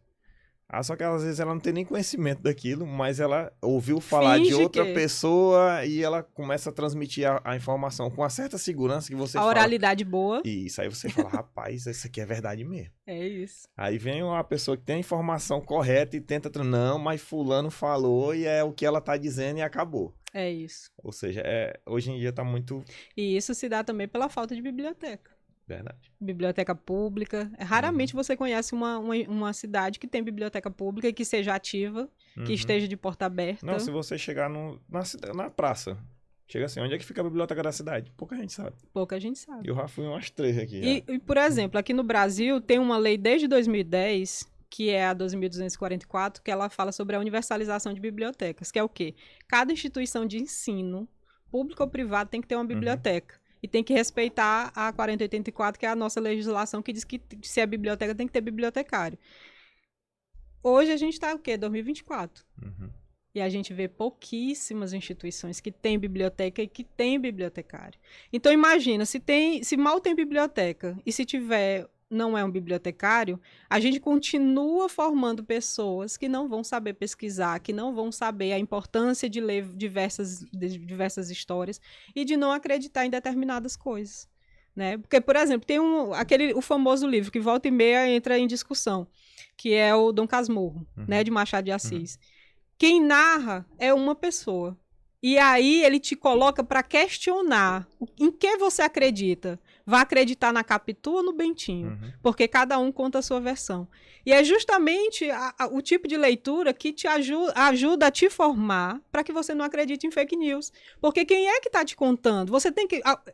Só que às vezes ela não tem nem conhecimento daquilo, mas ela ouviu falar de outra pessoa e ela começa a transmitir a informação com uma certa segurança que você fala. A oralidade boa. Isso, aí você fala, rapaz, isso aqui é verdade mesmo. É isso. Aí vem uma pessoa que tem a informação correta e tenta, não, mas fulano falou e é o que ela tá dizendo e acabou. É isso. Ou seja, hoje em dia tá muito... E isso se dá também pela falta de biblioteca. Verdade. Biblioteca pública. Raramente você conhece uma cidade que tem biblioteca pública e que seja ativa, que esteja de porta aberta. Não, se você chegar na praça, chega assim, onde é que fica a biblioteca da cidade? Pouca gente sabe. Pouca gente sabe. Eu já fui umas 3 aqui. E, por exemplo, aqui no Brasil tem uma lei desde 2010, que é a 12.244, que ela fala sobre a universalização de bibliotecas, que é o quê? Cada instituição de ensino, público ou privado, tem que ter uma biblioteca. E tem que respeitar a 4084, que é a nossa legislação, que diz que se é biblioteca, tem que ter bibliotecário. Hoje a gente está o quê? 2024. E a gente vê pouquíssimas instituições que têm biblioteca e que têm bibliotecário. Então imagina, se mal tem biblioteca e se tiver não é um bibliotecário, a gente continua formando pessoas que não vão saber pesquisar, que não vão saber a importância de ler diversas histórias e de não acreditar em determinadas coisas, né? Porque, por exemplo, tem o famoso livro que volta e meia entra em discussão, que é o Dom Casmurro, né, de Machado de Assis. Quem narra é uma pessoa. E aí ele te coloca para questionar em que você acredita. Vai acreditar na Capitu ou no Bentinho? Porque cada um conta a sua versão. E é justamente o tipo de leitura que te ajuda a te formar para que você não acredite em fake news. Porque quem é que está te contando?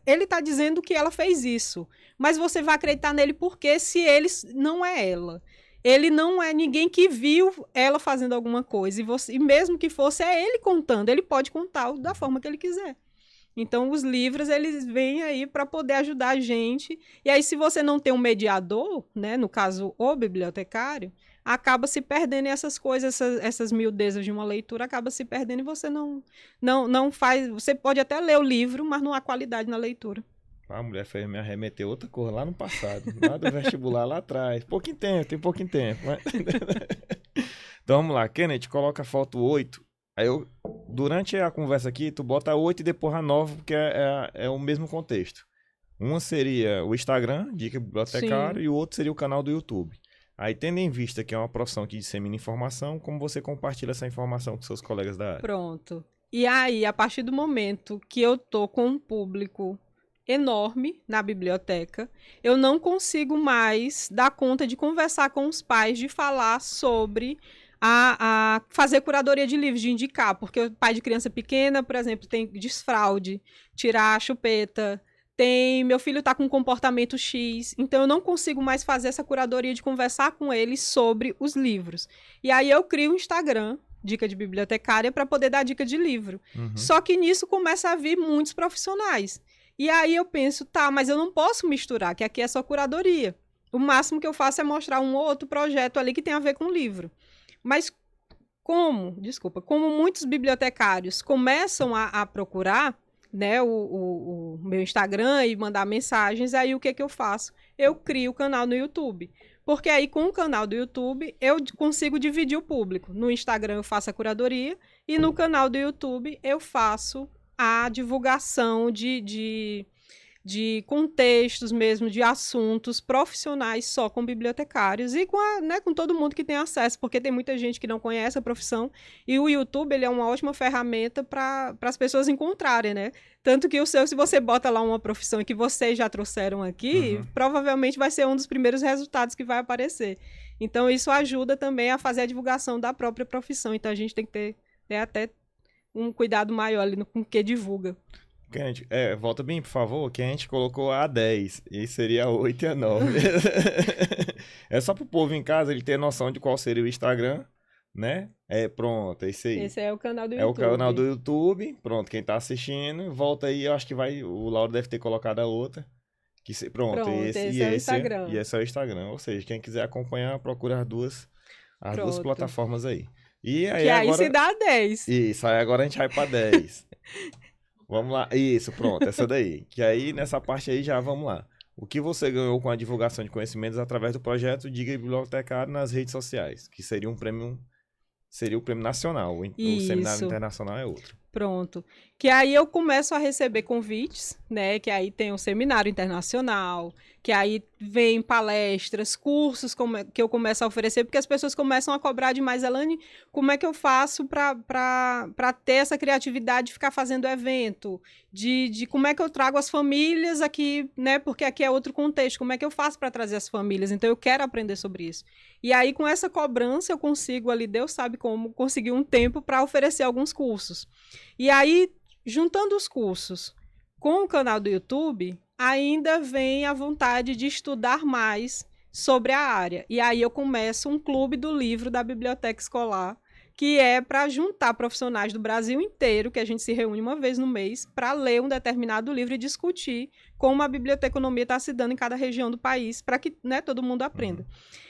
Ele está dizendo que ela fez isso. Mas você vai acreditar nele porque se ele não é ela. Ele não é ninguém que viu ela fazendo alguma coisa. E mesmo que fosse, é ele contando. Ele pode contar da forma que ele quiser. Então, os livros, eles vêm aí para poder ajudar a gente. E aí, se você não tem um mediador, né, no caso, o bibliotecário, acaba se perdendo essas coisas, essas miudezas de uma leitura, acaba se perdendo e você não faz... Você pode até ler o livro, mas não há qualidade na leitura. A mulher fez me arremeter outra coisa lá no passado, lá do vestibular, lá atrás. Tem pouquinho tempo. Mas... Então vamos lá, Kenneth, coloca a foto 8. Aí durante a conversa aqui, tu bota a 8 e depois a 9, porque é o mesmo contexto. Uma seria o Instagram, Dica Bibliotecário, e o outro seria o canal do YouTube. Aí, tendo em vista que é uma profissão que dissemina informação, como você compartilha essa informação com seus colegas da área? Pronto. E aí, a partir do momento que eu tô com um público enorme na biblioteca, eu não consigo mais dar conta de conversar com os pais, de falar sobre a fazer curadoria de livros, de indicar, porque o pai de criança pequena, por exemplo, tem desfraude, tirar a chupeta, meu filho está com um comportamento X, então eu não consigo mais fazer essa curadoria de conversar com eles sobre os livros. E aí eu crio um Instagram, Dica de Bibliotecária, para poder dar dica de livro. Só que nisso começa a vir muitos profissionais. E aí eu penso, tá, mas eu não posso misturar, que aqui é só curadoria. O máximo que eu faço é mostrar um ou outro projeto ali que tem a ver com o livro. Mas como muitos bibliotecários começam a procurar, né, o meu Instagram e mandar mensagens, aí o que eu faço? Eu crio o canal no YouTube. Porque aí com o canal do YouTube eu consigo dividir o público. No Instagram eu faço a curadoria e no canal do YouTube eu faço a divulgação de contextos mesmo, de assuntos profissionais só com bibliotecários e com todo mundo que tem acesso, porque tem muita gente que não conhece a profissão e o YouTube ele é uma ótima ferramenta para as pessoas encontrarem, né? Tanto que se você bota lá uma profissão que vocês já trouxeram aqui, provavelmente vai ser um dos primeiros resultados que vai aparecer. Então, isso ajuda também a fazer a divulgação da própria profissão. Então, a gente tem que ter até um cuidado maior ali com o que divulga. Kenneth, volta bem, por favor, que a gente colocou a 10 e seria a 8 e a 9. É só pro povo em casa ele ter noção de qual seria o Instagram, né? Pronto, é isso aí. Esse é o canal do YouTube. É o canal do YouTube, pronto, quem tá assistindo, volta aí, eu acho que o Lauro deve ter colocado a outra. Pronto, esse é o Instagram. E esse é o Instagram, ou seja, quem quiser acompanhar, procura as duas plataformas aí. E aí, aí se dá 10. Isso, aí agora a gente vai pra 10. Vamos lá. Isso, pronto, essa daí. Que aí, nessa parte aí, já vamos lá. O que você ganhou com a divulgação de conhecimentos através do projeto Diga Bibliotecário nas redes sociais, que seria o prêmio nacional. O seminário internacional é outro. Pronto. Que aí eu começo a receber convites, né? Que aí tem o seminário internacional, que aí vem palestras, cursos que eu começo a oferecer, porque as pessoas começam a cobrar demais. Elane, como é que eu faço para ter essa criatividade de ficar fazendo evento? De como é que eu trago as famílias aqui, né? Porque aqui é outro contexto. Como é que eu faço para trazer as famílias? Então, eu quero aprender sobre isso. E aí, com essa cobrança, eu consigo ali, Deus sabe como, conseguir um tempo para oferecer alguns cursos. E aí, juntando os cursos com o canal do YouTube, ainda vem a vontade de estudar mais sobre a área. E aí eu começo um clube do livro da biblioteca escolar, que é para juntar profissionais do Brasil inteiro, que a gente se reúne uma vez no mês, para ler um determinado livro e discutir como a biblioteconomia está se dando em cada região do país, para que, né, todo mundo aprenda.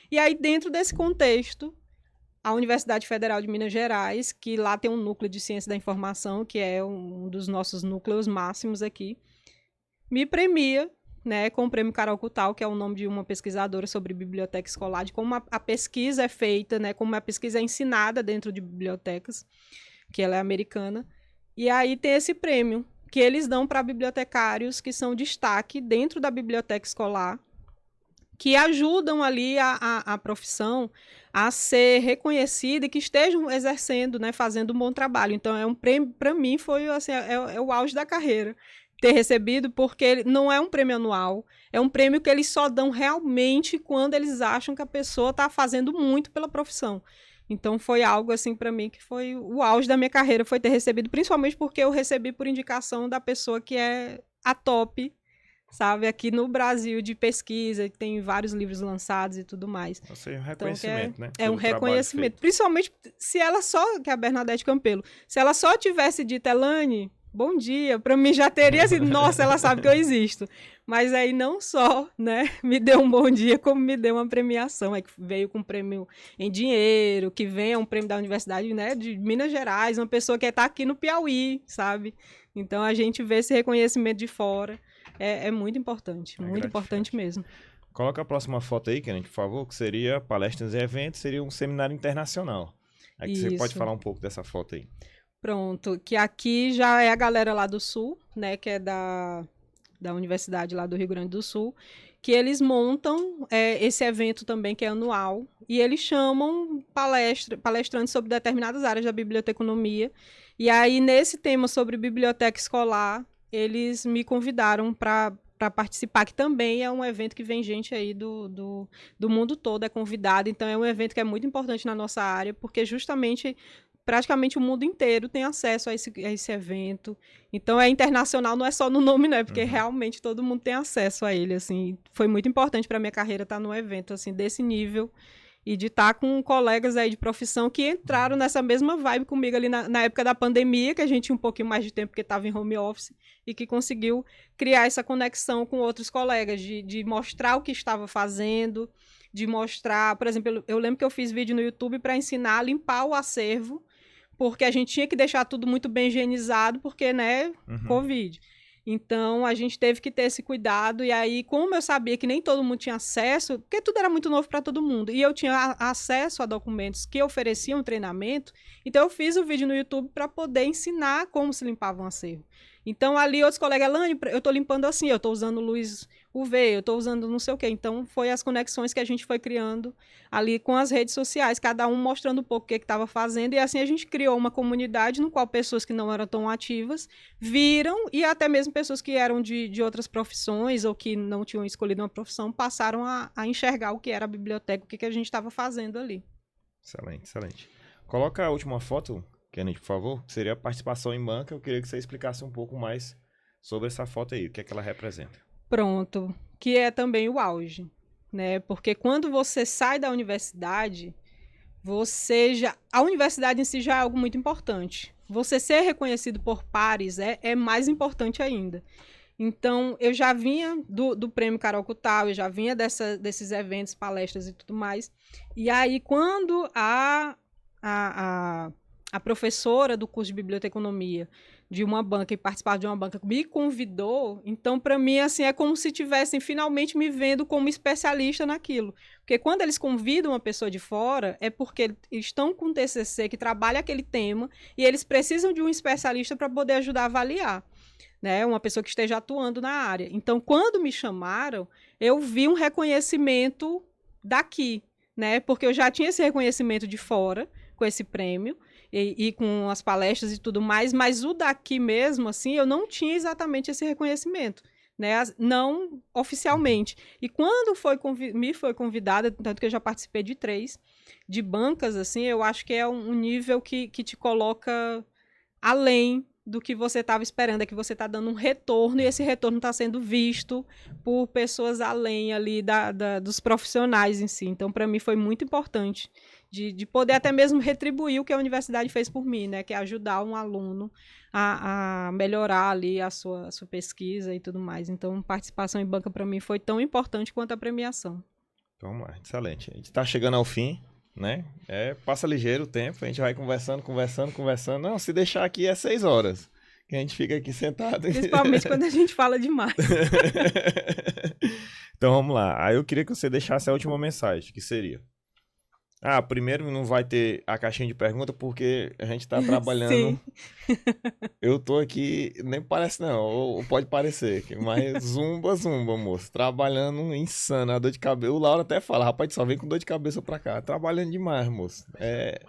E aí, dentro desse contexto, a Universidade Federal de Minas Gerais, que lá tem um núcleo de ciência da informação, que é um dos nossos núcleos máximos aqui, me premia né, com o Prêmio Carol Cutal, que é o nome de uma pesquisadora sobre biblioteca escolar, de como a pesquisa é feita, né, como a pesquisa é ensinada dentro de bibliotecas, que ela é americana. E aí tem esse prêmio que eles dão para bibliotecários que são destaque dentro da biblioteca escolar, que ajudam ali a profissão a ser reconhecida e que estejam exercendo, né, fazendo um bom trabalho. Então, é um prêmio, para mim, foi assim, é o auge da carreira ter recebido, porque não é um prêmio anual, é um prêmio que eles só dão realmente quando eles acham que a pessoa está fazendo muito pela profissão. Então, foi algo, assim, para mim, que foi o auge da minha carreira, foi ter recebido, principalmente porque eu recebi por indicação da pessoa que é a top, sabe, aqui no Brasil de pesquisa, tem vários livros lançados e tudo mais. Ou seja, um reconhecimento, então, né? É um reconhecimento. Principalmente se ela só, que é a Bernadette Campelo, se ela só tivesse dito, Elane, bom dia, para mim já teria sido, nossa, ela sabe que eu existo. Mas aí não só, né, me deu um bom dia, como me deu uma premiação, aí que veio com um prêmio em dinheiro, que vem um prêmio da Universidade, né, de Minas Gerais, uma pessoa que está aqui no Piauí, sabe? Então a gente vê esse reconhecimento de fora. É muito importante, muito importante mesmo. Coloca a próxima foto aí, Kennedy, por favor, que seria palestras e eventos, seria um seminário internacional. Aí você pode falar um pouco dessa foto aí. Pronto, que aqui já é a galera lá do Sul, né, que é da Universidade lá do Rio Grande do Sul, que eles montam esse evento também, que é anual, e eles chamam palestrantes sobre determinadas áreas da biblioteconomia. E aí, nesse tema sobre biblioteca escolar, eles me convidaram para participar, que também é um evento que vem gente aí do mundo todo, é convidado. Então, é um evento que é muito importante na nossa área, porque justamente, praticamente o mundo inteiro tem acesso a esse evento. Então, é internacional, não é só no nome, né? Porque realmente todo mundo tem acesso a ele, assim. Foi muito importante para minha carreira estar num evento, assim, desse nível, e de estar com colegas aí de profissão que entraram nessa mesma vibe comigo ali na época da pandemia, que a gente tinha um pouquinho mais de tempo porque estava em home office, e que conseguiu criar essa conexão com outros colegas, de mostrar o que estava fazendo, de mostrar, por exemplo, eu lembro que eu fiz vídeo no YouTube para ensinar a limpar o acervo, porque a gente tinha que deixar tudo muito bem higienizado, porque, né, Covid. Então, a gente teve que ter esse cuidado, e aí, como eu sabia que nem todo mundo tinha acesso, porque tudo era muito novo para todo mundo, e eu tinha acesso a documentos que ofereciam treinamento, então eu fiz o vídeo no YouTube para poder ensinar como se limpava um acervo. Então, ali, outros colegas, Elane, eu estou limpando assim, eu estou usando luz UV, eu estou usando não sei o quê. Então, foi as conexões que a gente foi criando ali com as redes sociais, cada um mostrando um pouco o que estava fazendo, e assim a gente criou uma comunidade no qual pessoas que não eram tão ativas viram, e até mesmo pessoas que eram de outras profissões ou que não tinham escolhido uma profissão passaram a enxergar o que era a biblioteca, o que a gente estava fazendo ali. Excelente, excelente. Coloca a última foto, Kennedy, por favor, que seria a participação em banca. Eu queria que você explicasse um pouco mais sobre essa foto aí, o que é que ela representa. Pronto, que é também o auge, né? Porque quando você sai da universidade, a universidade em si já é algo muito importante. Você ser reconhecido por pares é mais importante ainda. Então, eu já vinha do Prêmio Carol Cutal, eu já vinha desses eventos, palestras e tudo mais. E aí, quando a professora do curso de biblioteconomia de uma banca e participar de uma banca me convidou, então para mim assim é como se tivessem finalmente me vendo como especialista naquilo, porque quando eles convidam uma pessoa de fora é porque eles estão com um TCC que trabalha aquele tema e eles precisam de um especialista para poder ajudar a avaliar, né, uma pessoa que esteja atuando na área. Então quando me chamaram eu vi um reconhecimento daqui, né, porque eu já tinha esse reconhecimento de fora com esse prêmio e com as palestras e tudo mais, mas o daqui mesmo, assim, eu não tinha exatamente esse reconhecimento, né? Não oficialmente. E quando me foi convidada, tanto que eu já participei de 3, de bancas, assim, eu acho que é um nível que te coloca além do que você estava esperando, é que você está dando um retorno, e esse retorno está sendo visto por pessoas além ali dos profissionais em si. Então, para mim, foi muito importante de poder até mesmo retribuir o que a universidade fez por mim, né? Que é ajudar um aluno a melhorar ali a sua pesquisa e tudo mais. Então, participação em banca para mim foi tão importante quanto a premiação. Vamos lá, excelente. A gente está chegando ao fim, né? Passa ligeiro o tempo, a gente vai conversando. Não, se deixar aqui é 6 horas, que a gente fica aqui sentado. Principalmente quando a gente fala demais. Então vamos lá. Aí eu queria que você deixasse a última mensagem, que seria... primeiro não vai ter a caixinha de pergunta porque a gente tá trabalhando. Sim. Eu tô aqui, nem parece não, ou pode parecer, mas zumba, moço. Trabalhando insano, a dor de cabeça. O Laura até fala, rapaz, só vem com dor de cabeça pra cá. Trabalhando demais, moço. É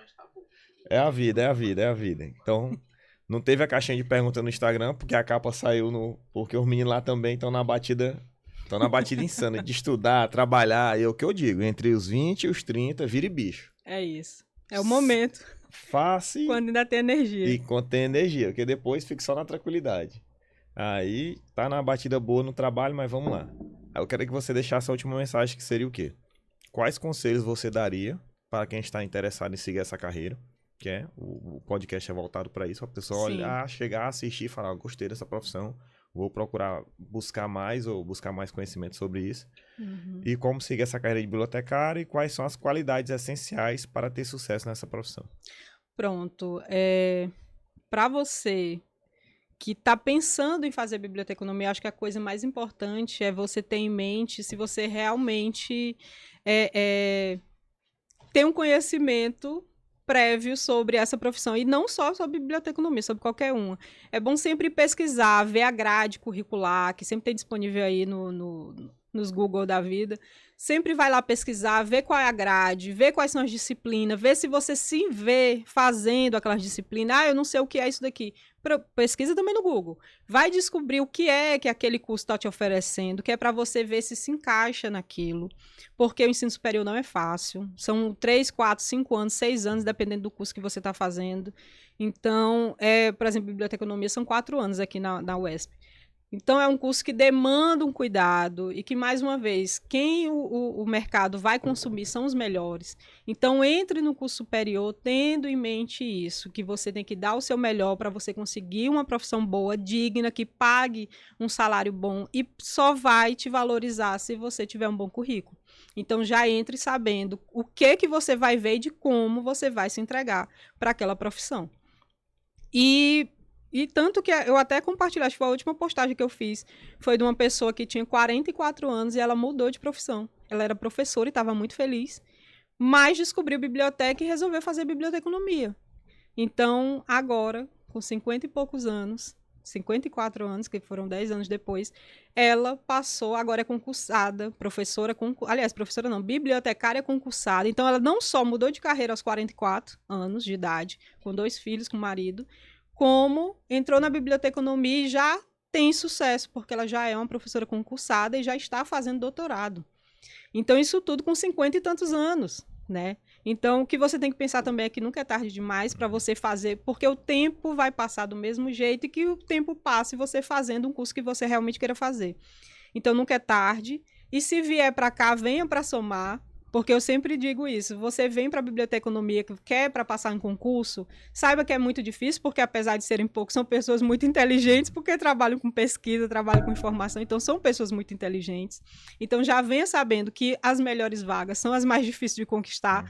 a vida, é a vida, é a vida. Então, não teve a caixinha de pergunta no Instagram, porque a capa saiu no. Porque os meninos lá também estão na batida. Estão na batida insana de estudar, trabalhar. E é o que eu digo, entre os 20 e os 30, vire bicho. É isso. É o momento. Faça Quando ainda tem energia. e quando tem energia, porque depois fica só na tranquilidade. Aí tá na batida boa no trabalho, mas vamos lá. Aí eu quero que você deixasse a última mensagem, que seria o quê? Quais conselhos você daria para quem está interessado em seguir essa carreira? Que é, o podcast é voltado para isso, a pessoa Sim. olhar, chegar, assistir e falar, gostei dessa profissão, vou procurar buscar mais conhecimento sobre isso. Uhum. E como seguir essa carreira de bibliotecário e quais são as qualidades essenciais para ter sucesso nessa profissão. Pronto. Para você que está pensando em fazer biblioteconomia, acho que a coisa mais importante é você ter em mente se você realmente tem um conhecimento prévio sobre essa profissão, e não só sobre biblioteconomia, sobre qualquer uma. É bom sempre pesquisar, ver a grade curricular, que sempre tem disponível aí nos Google da vida. Sempre vai lá pesquisar, ver qual é a grade, ver quais são as disciplinas, ver se você se vê fazendo aquelas disciplinas. Eu não sei o que é isso daqui. Pesquisa também no Google. Vai descobrir o que é que aquele curso está te oferecendo, que é para você ver se encaixa naquilo. Porque o ensino superior não é fácil. São 3, 4, 5 anos, 6 anos, dependendo do curso que você está fazendo. Então, por exemplo, biblioteconomia são 4 anos aqui na UESP. Então, é um curso que demanda um cuidado e que, mais uma vez, quem o mercado vai consumir são os melhores. Então, entre no curso superior tendo em mente isso, que você tem que dar o seu melhor para você conseguir uma profissão boa, digna, que pague um salário bom e só vai te valorizar se você tiver um bom currículo. Então, já entre sabendo o que você vai ver e de como você vai se entregar para aquela profissão. E tanto que eu até compartilhei, acho que foi a última postagem que eu fiz, foi de uma pessoa que tinha 44 anos e ela mudou de profissão. Ela era professora e estava muito feliz, mas descobriu biblioteca e resolveu fazer biblioteconomia. Então, agora, com 50 e poucos anos, 54 anos, que foram 10 anos depois, ela passou, agora é concursada, professora não, bibliotecária concursada. Então, ela não só mudou de carreira aos 44 anos de idade, com 2 filhos, com marido, como entrou na biblioteconomia e já tem sucesso, porque ela já é uma professora concursada e já está fazendo doutorado. Então, isso tudo com 50 e tantos anos, né? Então, o que você tem que pensar também é que nunca é tarde demais para você fazer, porque o tempo vai passar do mesmo jeito e que o tempo passe você fazendo um curso que você realmente queira fazer. Então, nunca é tarde. E se vier para cá, venha para somar. Porque eu sempre digo isso, você vem para a biblioteconomia que quer para passar em concurso, saiba que é muito difícil, porque apesar de serem poucos, são pessoas muito inteligentes, porque trabalham com pesquisa, trabalham com informação, então são pessoas muito inteligentes. Então já venha sabendo que as melhores vagas são as mais difíceis de conquistar,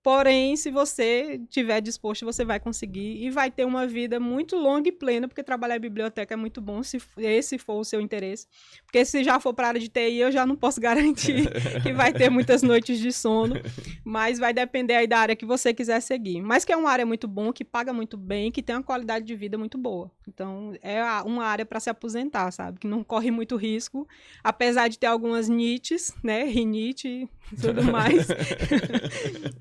porém, se você estiver disposto, você vai conseguir e vai ter uma vida muito longa e plena, porque trabalhar em biblioteca é muito bom, se esse for o seu interesse. Porque se já for para a área de TI, eu já não posso garantir que vai ter muitas noites de sono, mas vai depender aí da área que você quiser seguir. Mas que é uma área muito boa, que paga muito bem, que tem uma qualidade de vida muito boa. Então, é uma área para se aposentar, sabe? Que não corre muito risco, apesar de ter algumas nites, né? Rinite e tudo mais.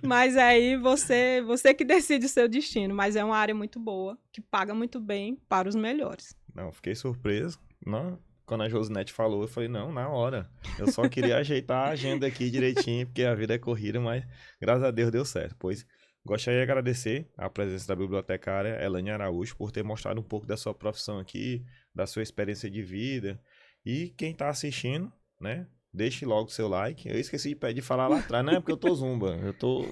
Mas aí você que decide o seu destino, mas é uma área muito boa, que paga muito bem para os melhores. Não, fiquei surpreso. Não, quando a Josinete falou, eu falei, não, na hora. Eu só queria ajeitar a agenda aqui direitinho, porque a vida é corrida, mas graças a Deus deu certo. Pois gostaria de agradecer a presença da bibliotecária Elaine Araújo por ter mostrado um pouco da sua profissão aqui, da sua experiência de vida. E quem está assistindo, né? Deixe logo o seu like. Eu esqueci de falar lá atrás. Não é porque eu tô zumba. Eu tô...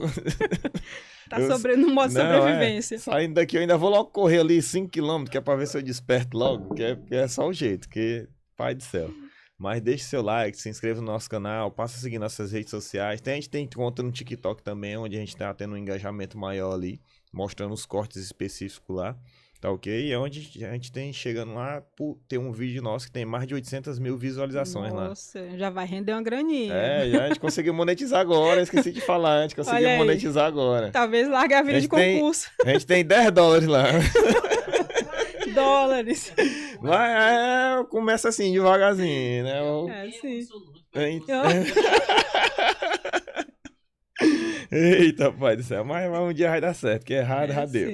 Tá no modo sobrevivência. Saindo daqui, eu ainda vou logo correr ali 5 km, que é pra ver se eu desperto logo. Que é só o jeito, que pai do céu. Mas deixe seu like, se inscreva no nosso canal, passa a seguir nossas redes sociais. A gente tem conta no TikTok também, onde a gente tá tendo um engajamento maior ali, mostrando os cortes específicos lá. Tá ok? É onde a gente tem, chegando lá, tem um vídeo nosso que tem mais de 800 mil visualizações lá. Nossa, já vai render uma graninha. Já a gente conseguiu monetizar agora, esqueci de falar, a gente conseguiu Olha aí. monetizar agora. Talvez largue a vida de concurso. A gente tem $10 lá. Dólares. Mas começa assim, devagarzinho, né? Sim. Eita, pai do céu, mas um dia vai dar certo, que errado já deu.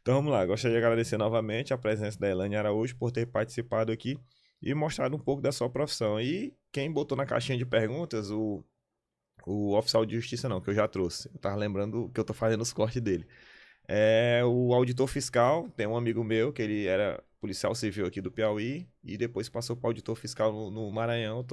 Então vamos lá, gostaria de agradecer novamente a presença da Elaine Araújo por ter participado aqui e mostrado um pouco da sua profissão. E quem botou na caixinha de perguntas, o oficial de justiça não, que eu já trouxe. Eu tava lembrando que eu tô fazendo os cortes dele. É o auditor fiscal, tem um amigo meu que ele era policial civil aqui do Piauí e depois passou para auditor fiscal no Maranhão,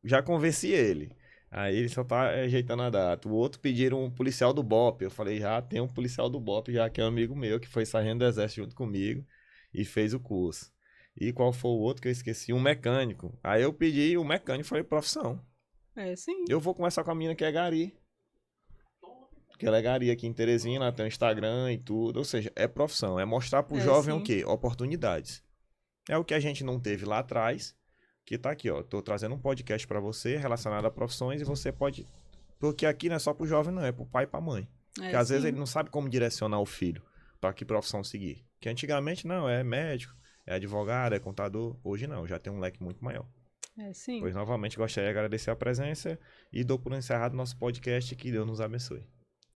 já convenci ele. Aí ele só tá ajeitando a data. O outro pediram um policial do BOPE. Eu falei, já tem um policial do BOPE, já que é um amigo meu, que foi sargento do exército junto comigo e fez o curso. E qual foi o outro que eu esqueci? Um mecânico. Aí eu pedi o mecânico, falei, profissão. Sim. Eu vou conversar com a menina que é gari. Que ela é gari aqui em Teresina, ela tem um Instagram e tudo. Ou seja, é profissão. É mostrar pro jovem o quê? Oportunidades. É o que a gente não teve lá atrás. Que tá aqui, ó. Tô trazendo um podcast pra você relacionado a profissões e você pode... Porque aqui não é só pro jovem, não. É pro pai e pra mãe. Porque às vezes ele não sabe como direcionar o filho pra que profissão seguir. Que antigamente não, é médico, é advogado, é contador. Hoje não, já tem um leque muito maior. Sim. Pois novamente gostaria de agradecer a presença e dou por encerrado nosso podcast. Que Deus nos abençoe.